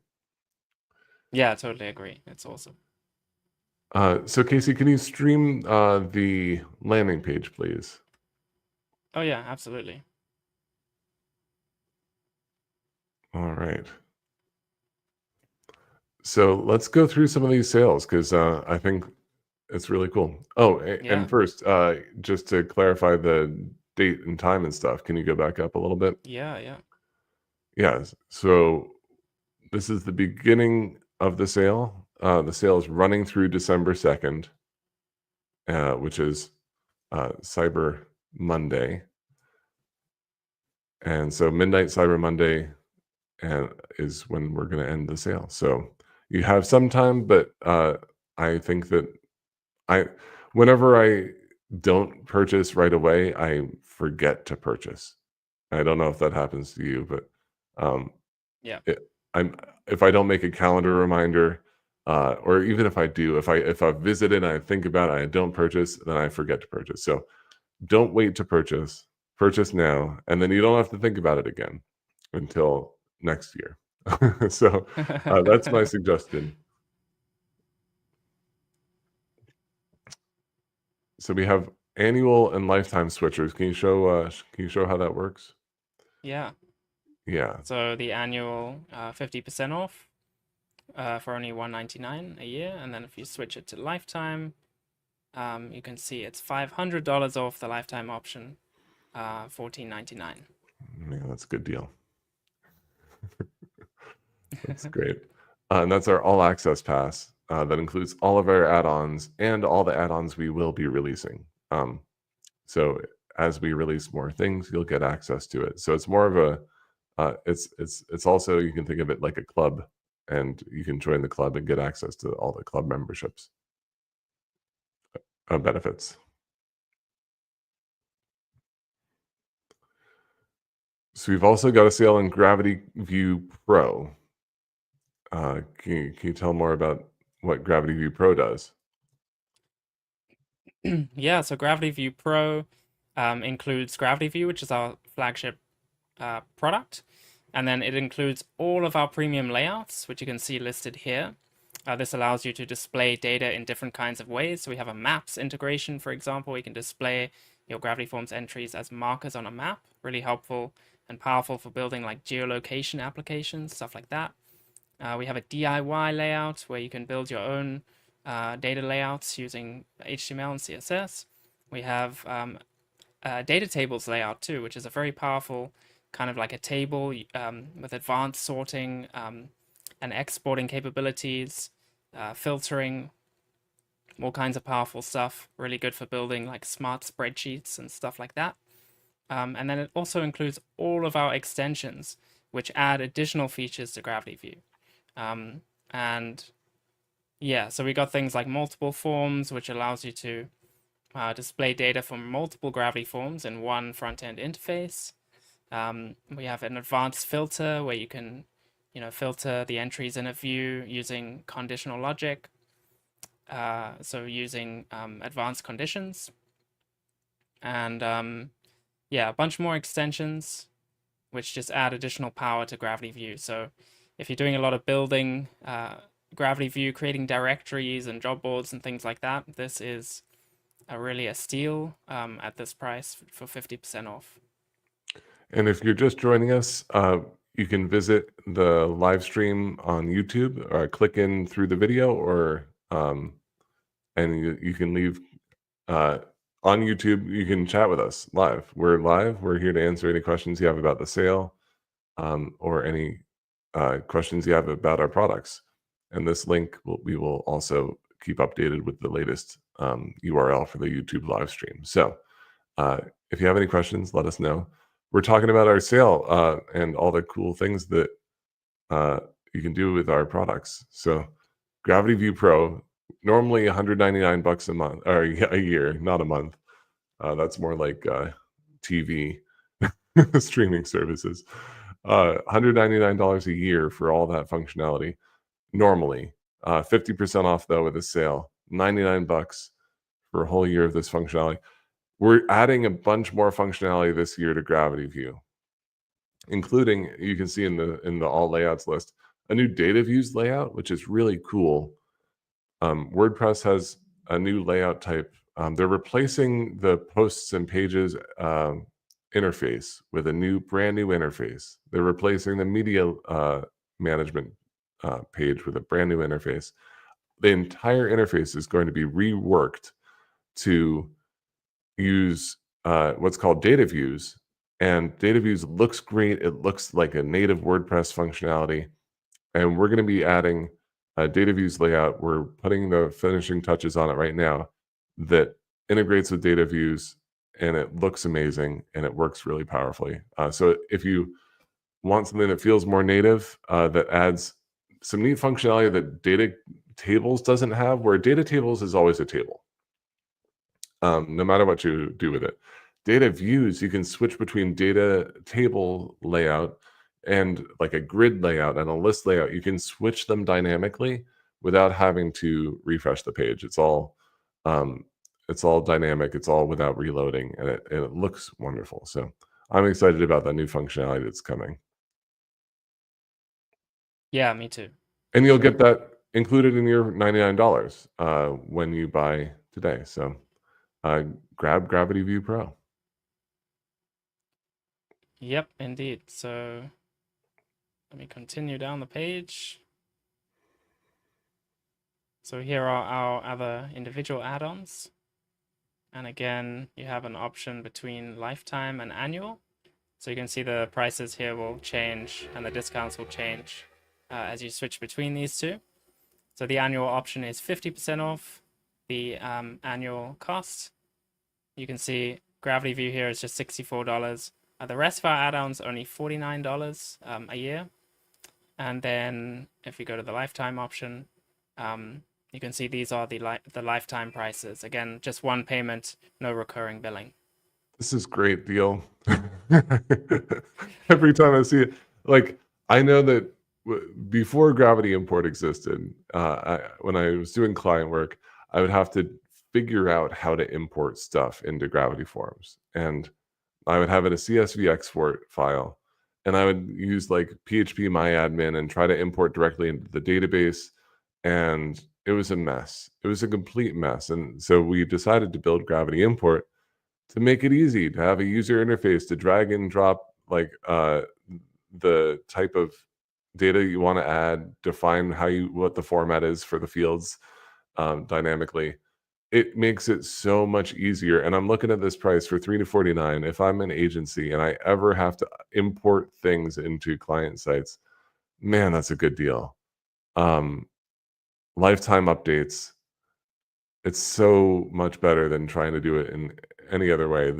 Yeah, I totally agree. It's awesome. So Casey, can you stream the landing page, please? Oh yeah, absolutely. All right. So let's go through some of these sales because I think it's really cool. Oh, Yeah. and first, just to clarify the date and time and stuff, can you go back up a little bit? Yeah, yeah. Yeah. So this is the beginning of the sale. The sale is running through December 2nd, which is Cyber Monday. And so midnight Cyber Monday is when we're going to end the sale. So you have some time, but I think that I, whenever I don't purchase right away, I forget to purchase. I don't know if that happens to you, but um, Yeah. I'm if I don't make a calendar reminder, or even if I do, if I visit it and I think about it, I don't purchase, then I forget to purchase. So don't wait to purchase. Purchase now, and then you don't have to think about it again until next year. So that's my suggestion. So we have annual and lifetime switchers. Can you show how that works? Yeah. Yeah. So the annual 50% off for only $199 a year, and then if you switch it to lifetime, you can see it's $500 off the lifetime option, $14.99. Yeah, that's a good deal. That's great. And that's our all access pass. That includes all of our add-ons and all the add-ons we will be releasing. So as we release more things, you'll get access to it. So it's more of a it's also, you can think of it like a club, and you can join the club and get access to all the club memberships benefits. So we've also got a sale in Gravity View Pro. Can you tell more about what Gravity View Pro does? Yeah, so Gravity View Pro includes Gravity View, which is our flagship product. And then it includes all of our premium layouts, which you can see listed here. This allows you to display data in different kinds of ways. So we have a maps integration, for example. You can display your Gravity Forms entries as markers on a map. Really helpful and powerful for building like geolocation applications, stuff like that. We have a DIY layout where you can build your own data layouts using HTML and CSS. We have data tables layout too, which is a very powerful kind of like a table with advanced sorting and exporting capabilities, filtering, all kinds of powerful stuff. Really good for building like smart spreadsheets and stuff like that. And then it also includes all of our extensions, which add additional features to Gravity View. And yeah, so we got things like multiple forms, which allows you to display data from multiple Gravity forms in one front-end interface. We have an advanced filter where you can, filter the entries in a view using conditional logic. So using advanced conditions. And yeah, a bunch more extensions, which just add additional power to Gravity View. So if you're doing a lot of building, Gravity View, creating directories and job boards and things like that, this is really a steal at this price for 50% off. And if you're just joining us, you can visit the live stream on YouTube, or click in through the video, or and you can leave on YouTube. You can chat with us live. We're live. We're here to answer any questions you have about the sale, or any questions you have about our products. And this link we will also keep updated with the latest URL for the YouTube live stream. So if you have any questions, let us know. We're talking about our sale and all the cool things that you can do with our products. So Gravity View Pro, normally $199 a month, or a year, not a month. That's more like TV streaming services. $199 a year for all that functionality. Normally, 50% off though with a sale. $99 for a whole year of this functionality. We're adding a bunch more functionality this year to Gravity View, including, you can see in the all layouts list, a new data views layout, which is really cool. WordPress has a new layout type. They're replacing the posts and pages interface with a brand new interface. They're replacing the media management page with a brand new interface. The entire interface is going to be reworked to use what's called data views. And data views looks great. It looks like a native WordPress functionality. And we're going to be adding a data views layout. We're putting the finishing touches on it right now that integrates with data views, and it looks amazing and it works really powerfully. So if you want something that feels more native, that adds some neat functionality that data tables doesn't have, where data tables is always a table, no matter what you do with it. Data views, you can switch between data table layout and like a grid layout and a list layout. You can switch them dynamically without having to refresh the page. It's all dynamic. It's all without reloading, and it looks wonderful. So I'm excited about that new functionality that's coming. Yeah, me too. And you'll get that included in your $99 when you buy today. So grab Gravity View Pro. Yep, indeed. So let me continue down the page. So here are our other individual add-ons. And again, you have an option between lifetime and annual. So you can see the prices here will change and the discounts will change as you switch between these two. So the annual option is 50% off the annual cost. You can see Gravity View here is just $64. The rest of our add-ons are only $49 a year. And then if you go to the lifetime option, you can see these are the lifetime prices. Again, just one payment, no recurring billing. This is great deal. Every time I see it, like I know that before Gravity Import existed, when I was doing client work, I would have to figure out how to import stuff into Gravity Forms, and I would have it a CSV export file, and I would use like PHP MyAdmin and try to import directly into the database, and it was a mess. It was a complete mess, and so we decided to build Gravity Import to make it easy to have a user interface to drag and drop like the type of data you want to add, define what the format is for the fields dynamically. It makes it so much easier. And I'm looking at this price for $349. If I'm an agency and I ever have to import things into client sites, man, that's a good deal. Lifetime updates. It's so much better than trying to do it in any other way.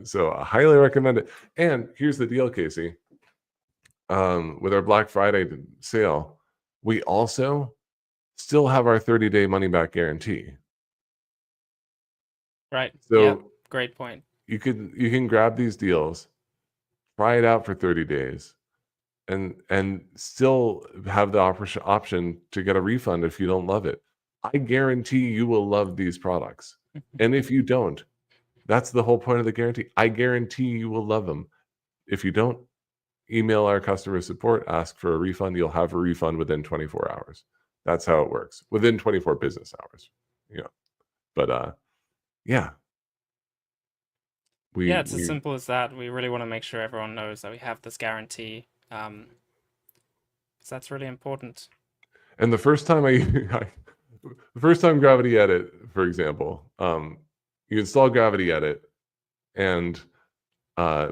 So I highly recommend it. And here's the deal, Casey. With our Black Friday sale, we also still have our 30-day money-back guarantee. Right. So yeah, great point. You can grab these deals, try it out for 30 days, and still have the option to get a refund if you don't love it. I guarantee you will love these products. And if you don't, that's the whole point of the guarantee. I guarantee you will love them. If you don't, email our customer support, ask for a refund. You'll have a refund within 24 hours. That's how it works. Within 24 business hours. Yeah. But yeah. It's as simple as that. We really want to make sure everyone knows that we have this guarantee. Because that's really important. And the first time the first time Gravity Edit, for example, you install Gravity Edit, and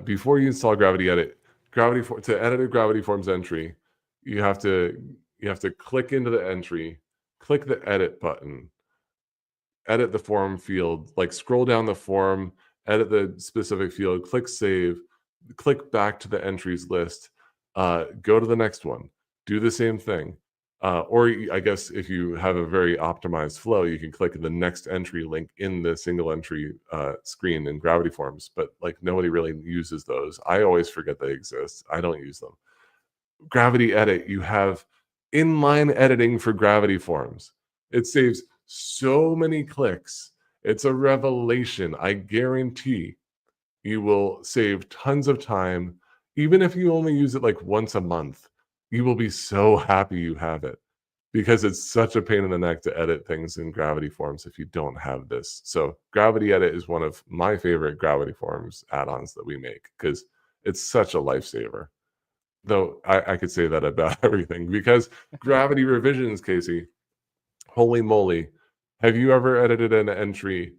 before you install Gravity Edit, to edit a Gravity Forms entry, you have to click into the entry, click the edit button, edit the form field, like scroll down the form, edit the specific field, click save, click back to the entries list, go to the next one, do the same thing. Or I guess if you have a very optimized flow, you can click the next entry link in the single entry screen in Gravity Forms, but like nobody really uses those. I always forget they exist. I don't use them. Gravity Edit, you have inline editing for Gravity Forms. It saves so many clicks. It's a revelation. I guarantee you will save tons of time. Even if you only use it like once a month, you will be so happy you have it. because it's such a pain in the neck to edit things in Gravity Forms if you don't have this. So Gravity Edit is one of my favorite Gravity Forms add-ons that we make because it's such a lifesaver. Though I could say that about everything because Gravity Revisions, Casey, holy moly, have you ever edited an entry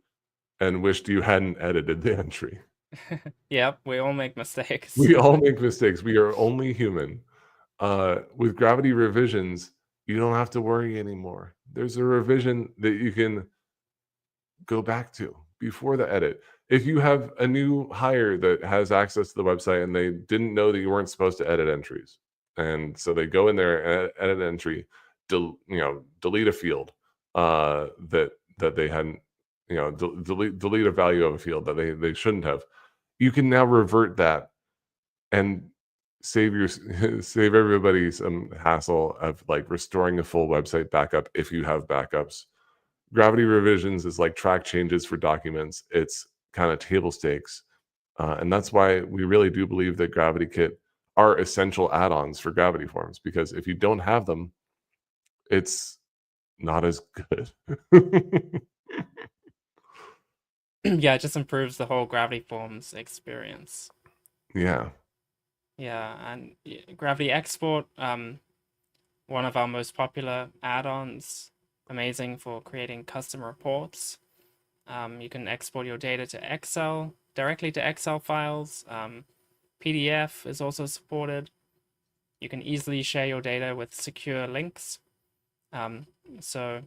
and wished you hadn't edited the entry? Yep, we all make mistakes. We all make mistakes. We are only human. With Gravity Revisions, you don't have to worry anymore. There's a revision that you can go back to before the edit. If you have a new hire that has access to the website and they didn't know that you weren't supposed to edit entries, and so they go in there and edit an entry, delete a field that they hadn't, delete a value of a field that they shouldn't have. You can now revert that and save everybody some hassle of like restoring a full website backup if you have backups. Gravity Revisions is like track changes for documents. It's kind of table stakes. And that's why we really do believe that GravityKit are essential add-ons for Gravity Forms, because if you don't have them, it's not as good. Yeah, it just improves the whole Gravity Forms experience. Yeah. Yeah, and Gravity Export, one of our most popular add-ons, amazing for creating custom reports. You can export your data to Excel, directly to Excel files. PDF is also supported. You can easily share your data with secure links. So,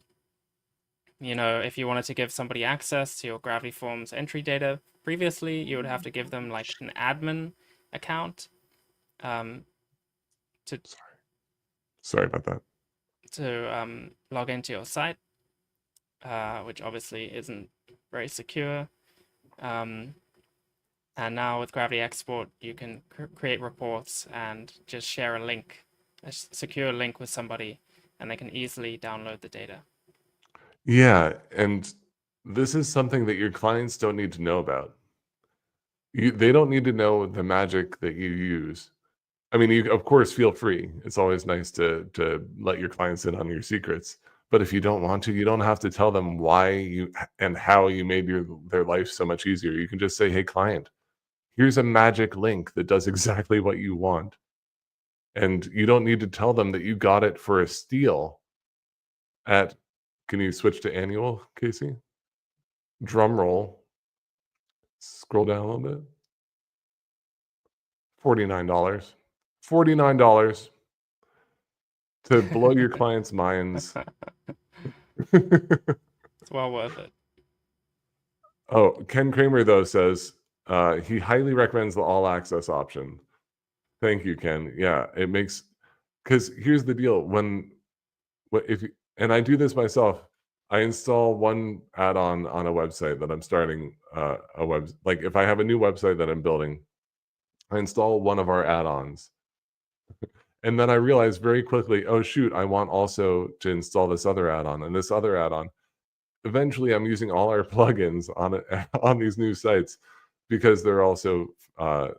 if you wanted to give somebody access to your Gravity Forms entry data previously, you would have to give them like an admin account. Sorry about that. To log into your site, which obviously isn't very secure. And now with Gravity Export, you can create reports and just share a link, a secure link with somebody, and they can easily download the data. Yeah, and this is something that your clients don't need to know about. They don't need to know the magic that you use. I mean, you of course feel free. It's always nice to let your clients in on your secrets. But if you don't want to, you don't have to tell them why you and how you made their life so much easier. You can just say, "Hey, client, here's a magic link that does exactly what you want." And you don't need to tell them that you got it for a steal at, can you switch to annual, Casey? Drum roll. Scroll down a little bit. $49. $49 to blow your clients' minds. It's well worth it. Oh, Ken Kramer, though, says he highly recommends the all access option. Thank you, Ken. Yeah, it makes, because here's the deal. And I do this myself, I install one add-on on a website that I'm starting like if I have a new website that I'm building, I install one of our add-ons. And then I realize very quickly, oh shoot, I want also to install this other add-on and this other add-on. Eventually, I'm using all our plugins on these new sites because they're also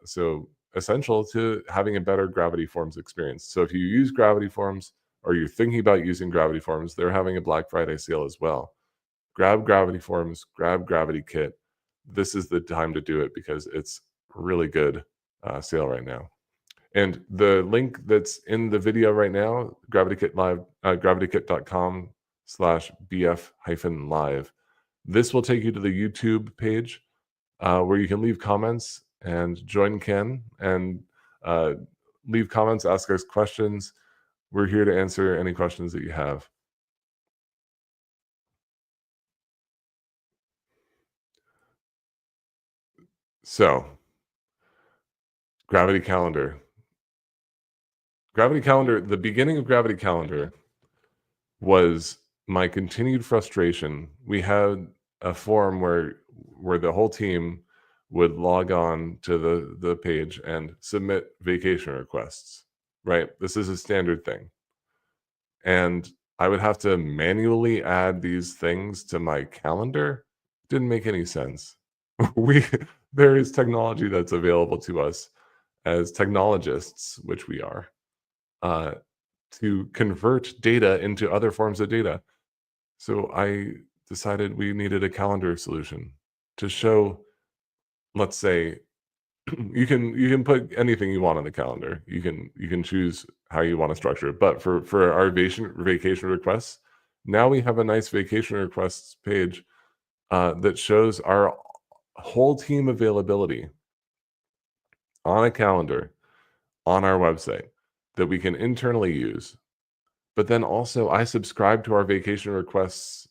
so essential to having a better Gravity Forms experience. So if you use Gravity Forms or you're thinking about using Gravity Forms, they're having a Black Friday sale as well. Grab Gravity Forms, grab GravityKit. This is the time to do it because it's really good sale right now. And the link that's in the video right now, GravityKit Live, gravitykit.com/bf-live. This will take you to the YouTube page where you can leave comments and join Ken and leave comments, ask us questions. We're here to answer any questions that you have. So, Gravity Calendar. Gravity Calendar, the beginning of Gravity Calendar was my continued frustration. We had a forum where the whole team would log on to the page and submit vacation requests, right? This is a standard thing. And I would have to manually add these things to my calendar. Didn't make any sense. There is technology that's available to us as technologists, which we are, to convert data into other forms of data. So I decided we needed a calendar solution to show, let's say, you can put anything you want on the calendar. You can choose how you want to structure it. But for our vacation requests, now we have a nice vacation requests page that shows our whole team availability on a calendar on our website that we can internally use. But then also, I subscribe to our vacation requests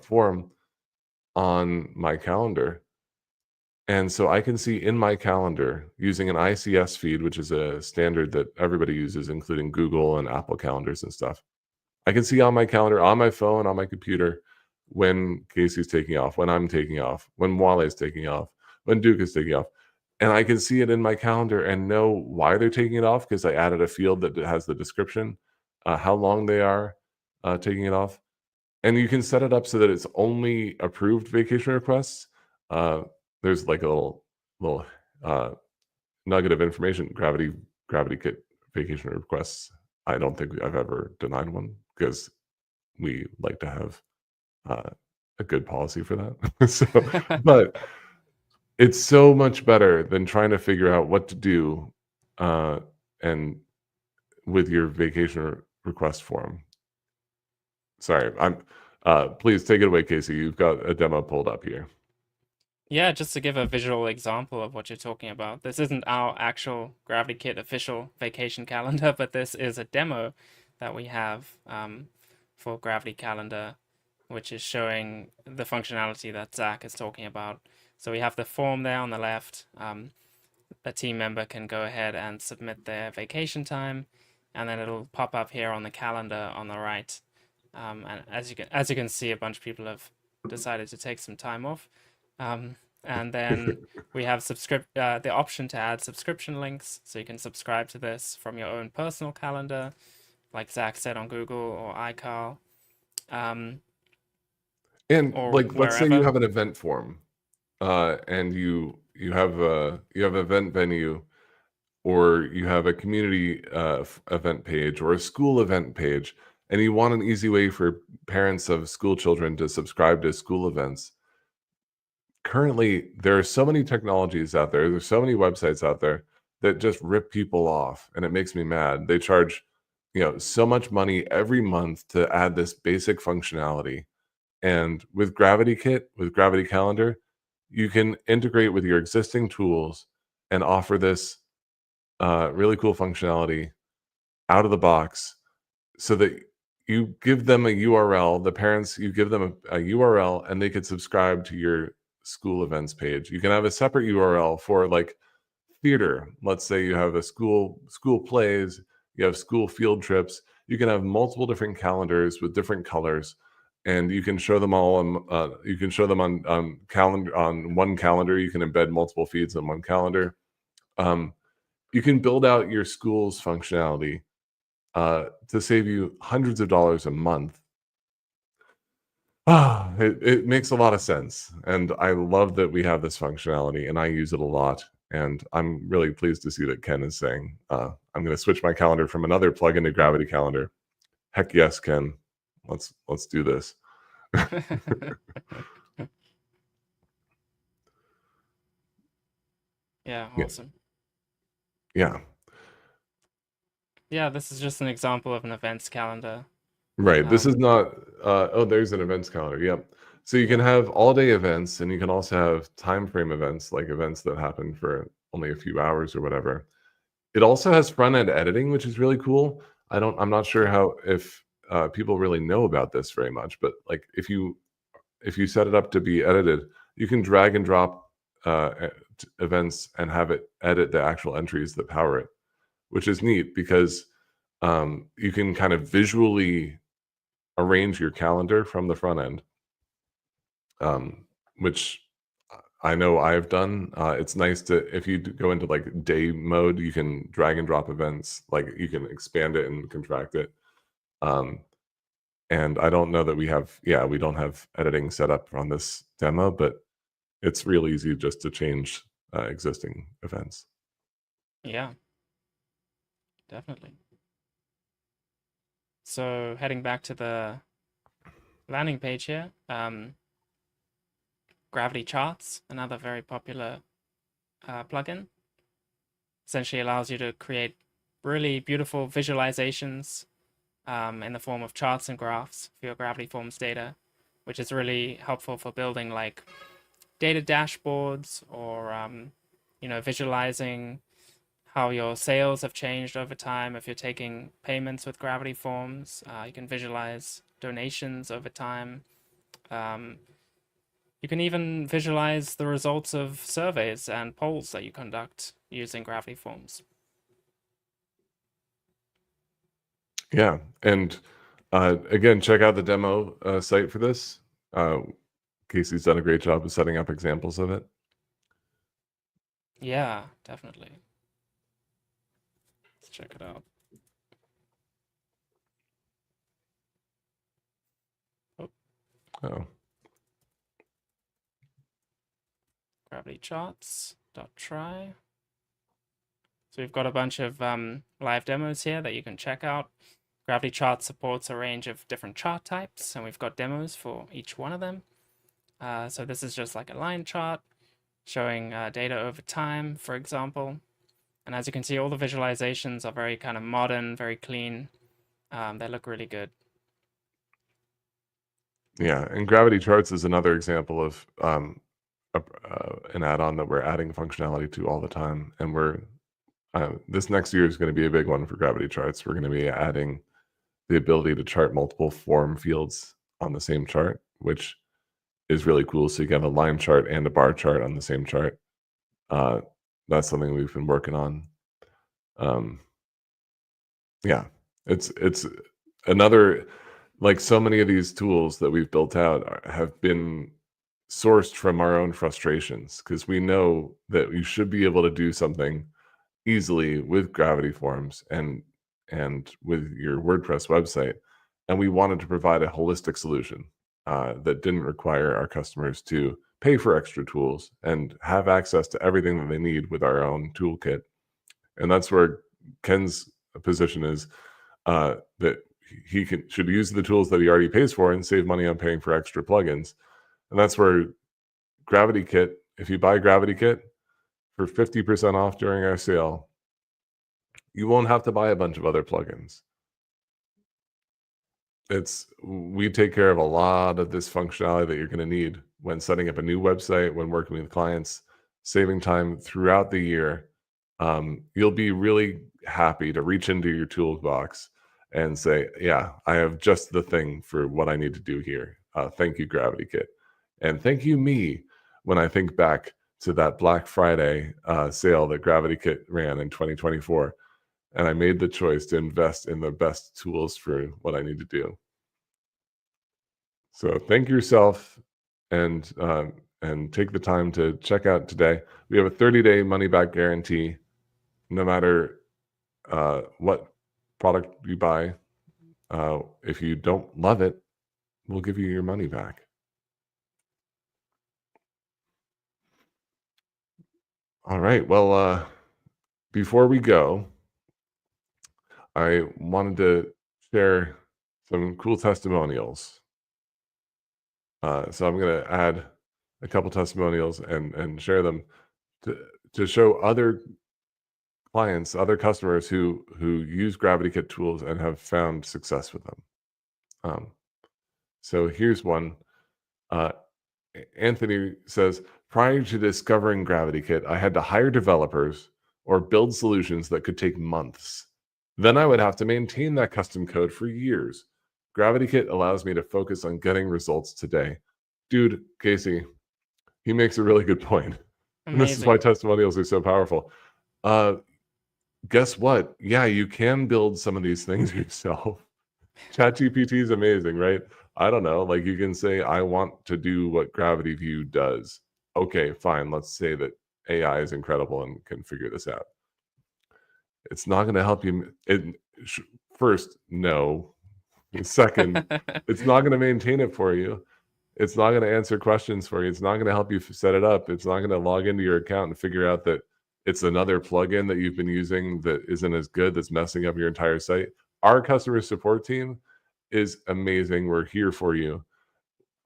forum on my calendar. And so I can see in my calendar using an ICS feed, which is a standard that everybody uses, including Google and Apple calendars and stuff. I can see on my calendar, on my phone, on my computer, when Casey's taking off, when I'm taking off, when Wale's taking off, when Duke is taking off. And I can see it in my calendar and know why they're taking it off because I added a field that has the description, how long they are taking it off. And you can set it up so that it's only approved vacation requests. There's like a little uh, nugget of information. GravityKit vacation requests. I don't think I've ever denied one because we like to have a good policy for that. So, but it's so much better than trying to figure out what to do and with your vacation request form. Sorry, I'm. Please take it away, Casey. You've got a demo pulled up here. Yeah, just to give a visual example of what you're talking about. This isn't our actual GravityKit official vacation calendar, but this is a demo that we have for Gravity Calendar, which is showing the functionality that Zach is talking about. So we have the form there on the left. A team member can go ahead and submit their vacation time, and then it'll pop up here on the calendar on the right. And as you can see, a bunch of people have decided to take some time off. And then we have the option to add subscription links, so you can subscribe to this from your own personal calendar, like Zach said, on Google or iCal, And or like, let's say you wherever. have an event form, and you have a event venue, or you have a community event page, or a school event page, and you want an easy way for parents of school children to subscribe to school events. Currently, there are so many technologies out there. There's so many websites out there that just rip people off, and it makes me mad. They charge, so much money every month to add this basic functionality. And with GravityKit, with Gravity Calendar, you can integrate with your existing tools and offer this really cool functionality out of the box so that you give them a URL, the parents, you give them a URL and they could subscribe to your school events page. You can have a separate URL for like theater. Let's say you have a school plays, you have school field trips. You can have multiple different calendars with different colors, and you can show them all on. You can show them on calendar on one calendar. You can embed multiple feeds on one calendar. You can build out your school's functionality to save you hundreds of dollars a month. It makes a lot of sense. And I love that we have this functionality and I use it a lot. And I'm really pleased to see that Ken is saying, I'm going to switch my calendar from another plugin to Gravity Calendar. Heck yes, Ken. Let's do this. Yeah, Yeah. awesome. Yeah. Yeah, this is just an example of an events calendar. Right. This is not, there's an events calendar. Yep. So you can have all day events and you can also have time frame events, like events that happen for only a few hours or whatever. It also has front end editing, which is really cool. I'm not sure how, if people really know about this very much, but like if you set it up to be edited, you can drag and drop events and have it edit the actual entries that power it, which is neat because you can kind of visually arrange your calendar from the front end, which I know I've done. It's nice to, if you go into like day mode, you can drag and drop events, like you can expand it and contract it. And I don't know that we don't have editing set up on this demo, but it's real easy just to change existing events. Yeah, definitely. So heading back to the landing page here, Gravity Charts, another very popular plugin, essentially allows you to create really beautiful visualizations in the form of charts and graphs for your Gravity Forms data, which is really helpful for building like data dashboards or visualizing how your sales have changed over time. If you're taking payments with Gravity Forms, you can visualize donations over time. You can even visualize the results of surveys and polls that you conduct using Gravity Forms. Yeah, and again, check out the demo site for this. Casey's done a great job of setting up examples of it. Yeah, definitely. Let's check it out. Oh, Gravity charts.try. So we've got a bunch of live demos here that you can check out. Gravity Charts supports a range of different chart types, and we've got demos for each one of them. So this is just like a line chart showing data over time, for example. And as you can see, all the visualizations are very kind of modern, very clean. They look really good. yeah, and Gravity Charts is another example of an add-on that we're adding functionality to all the time, and we're this next year is going to be a big one for Gravity Charts. We're going to be adding the ability to chart multiple form fields on the same chart, which is really cool. So you can have a line chart and a bar chart on the same chart. That's something we've been working on. Yeah, it's another, like so many of these tools that we've built out have been sourced from our own frustrations, because we know that you should be able to do something easily with Gravity Forms and with your WordPress website, and we wanted to provide a holistic solution that didn't require our customers to pay for extra tools and have access to everything that they need with our own toolkit. And that's where Ken's position is, that he should use the tools that he already pays for and save money on paying for extra plugins. And that's where GravityKit, if you buy GravityKit for 50% off during our sale, you won't have to buy a bunch of other plugins. We take care of a lot of this functionality that you're going to need when setting up a new website, when working with clients, saving time throughout the year. You'll be really happy to reach into your toolbox and say, yeah, I have just the thing for what I need to do here. Thank you, GravityKit. And thank you, me, when I think back to that Black Friday sale that GravityKit ran in 2024. And I made the choice to invest in the best tools for what I need to do. So thank yourself, and take the time to check out today. We have a 30-day money-back guarantee. No matter what product you buy, if you don't love it, we'll give you your money back. All right. Well, before we go, I wanted to share some cool testimonials. So I'm going to add a couple testimonials and share them to show other clients, other customers who use GravityKit tools and have found success with them. So here's one. Anthony says, prior to discovering GravityKit, I had to hire developers or build solutions that could take months. Then I would have to maintain that custom code for years. GravityKit allows me to focus on getting results today. Dude, Casey, he makes a really good point. And this is why testimonials are so powerful. Guess what? Yeah, you can build some of these things yourself. ChatGPT is amazing, right? I don't know. Like, you can say, I want to do what Gravity View does. Okay, fine. Let's say that AI is incredible and can figure this out. It's not going to help you. First, no. Second, it's not going to maintain it for you. It's not going to answer questions for you. It's not going to help you set it up. It's not going to log into your account and figure out that it's another plugin that you've been using that isn't as good, that's messing up your entire site. Our customer support team is amazing. We're here for you.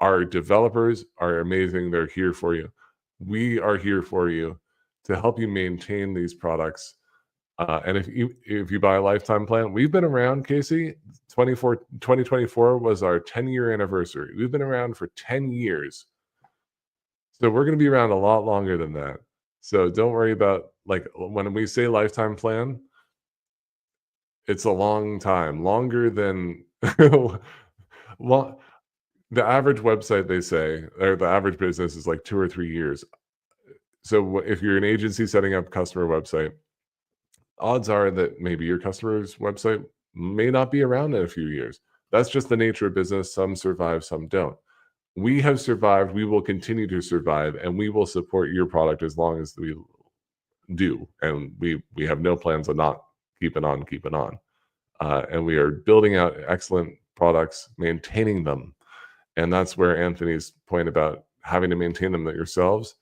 Our developers are amazing. They're here for you. We are here for you to help you maintain these products. And if you buy a lifetime plan, we've been around, Casey. 2024 was our 10-year anniversary. We've been around for 10 years. So we're going to be around a lot longer than that. So don't worry about, like, when we say lifetime plan, it's a long time, longer than well, the average website, they say, or the average business is like 2 or 3 years. So if you're an agency setting up a customer website, odds are that maybe your customer's website may not be around in a few years. That's just the nature of business. Some survive, some don't. We have survived. We will continue to survive, and we will support your product as long as we do. And we have no plans on not keeping on. And we are building out excellent products, maintaining them. And that's where Anthony's point about having to maintain them yourselves,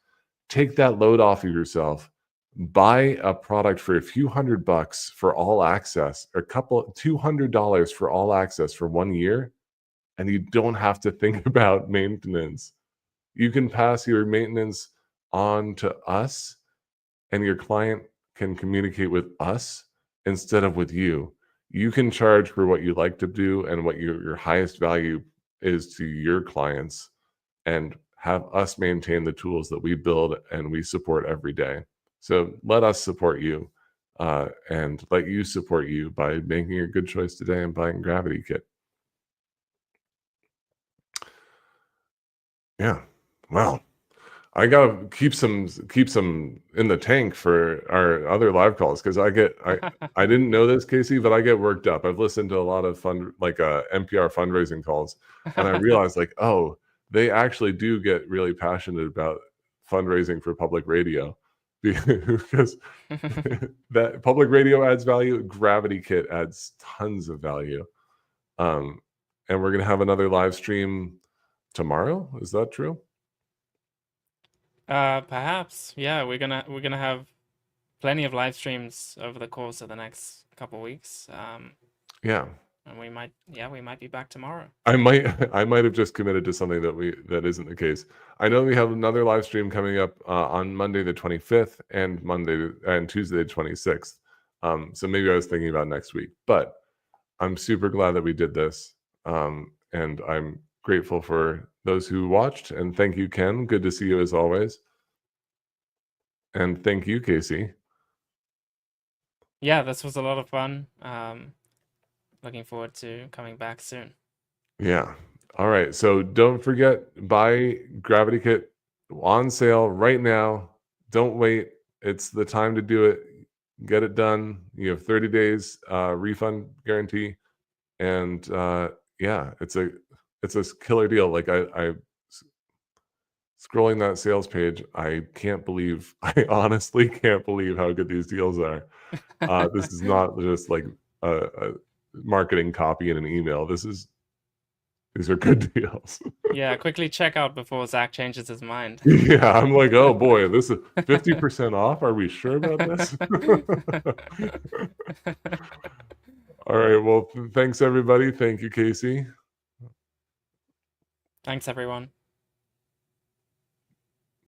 take that load off of yourself. Buy a product for a few $100 for all access, or $200 for all access for 1 year, and you don't have to think about maintenance. You can pass your maintenance on to us, and your client can communicate with us instead of with you. You can charge for what you like to do and what your highest value is to your clients, and have us maintain the tools that we build and we support every day. So let us support you, and let you support you by making a good choice today and buying GravityKit. Yeah. Wow. I gotta keep some in the tank for our other live calls, because I didn't know this, Casey, but I get worked up. I've listened to a lot of NPR fundraising calls, and I realized, like, oh, they actually do get really passionate about fundraising for public radio, because that public radio adds value. GravityKit adds tons of value. And we're gonna have another live stream tomorrow. Is that true? Perhaps. Yeah, we're gonna have plenty of live streams over the course of the next couple weeks. Yeah. And we might be back tomorrow. I might have just committed to something that isn't the case. I know we have another live stream coming up on Monday the 25th and Tuesday the 26th. So maybe I was thinking about next week, but I'm super glad that we did this. And I'm grateful for those who watched, and thank you, Ken. Good to see you as always. And thank you, Casey. Yeah, this was a lot of fun. Looking forward to coming back soon. Yeah. All right. So don't forget, buy GravityKit on sale right now. Don't wait. It's the time to do it. Get it done. You have 30 days refund guarantee. And yeah, it's a killer deal. Like, I scrolling that sales page, I honestly can't believe how good these deals are. This is not just like a marketing copy in an email. These are good deals. Yeah, quickly check out before Zach changes his mind. Yeah, I'm like, oh boy, this is 50% off. Are we sure about this? All right. Well, thanks everybody. Thank you, Casey. Thanks, everyone.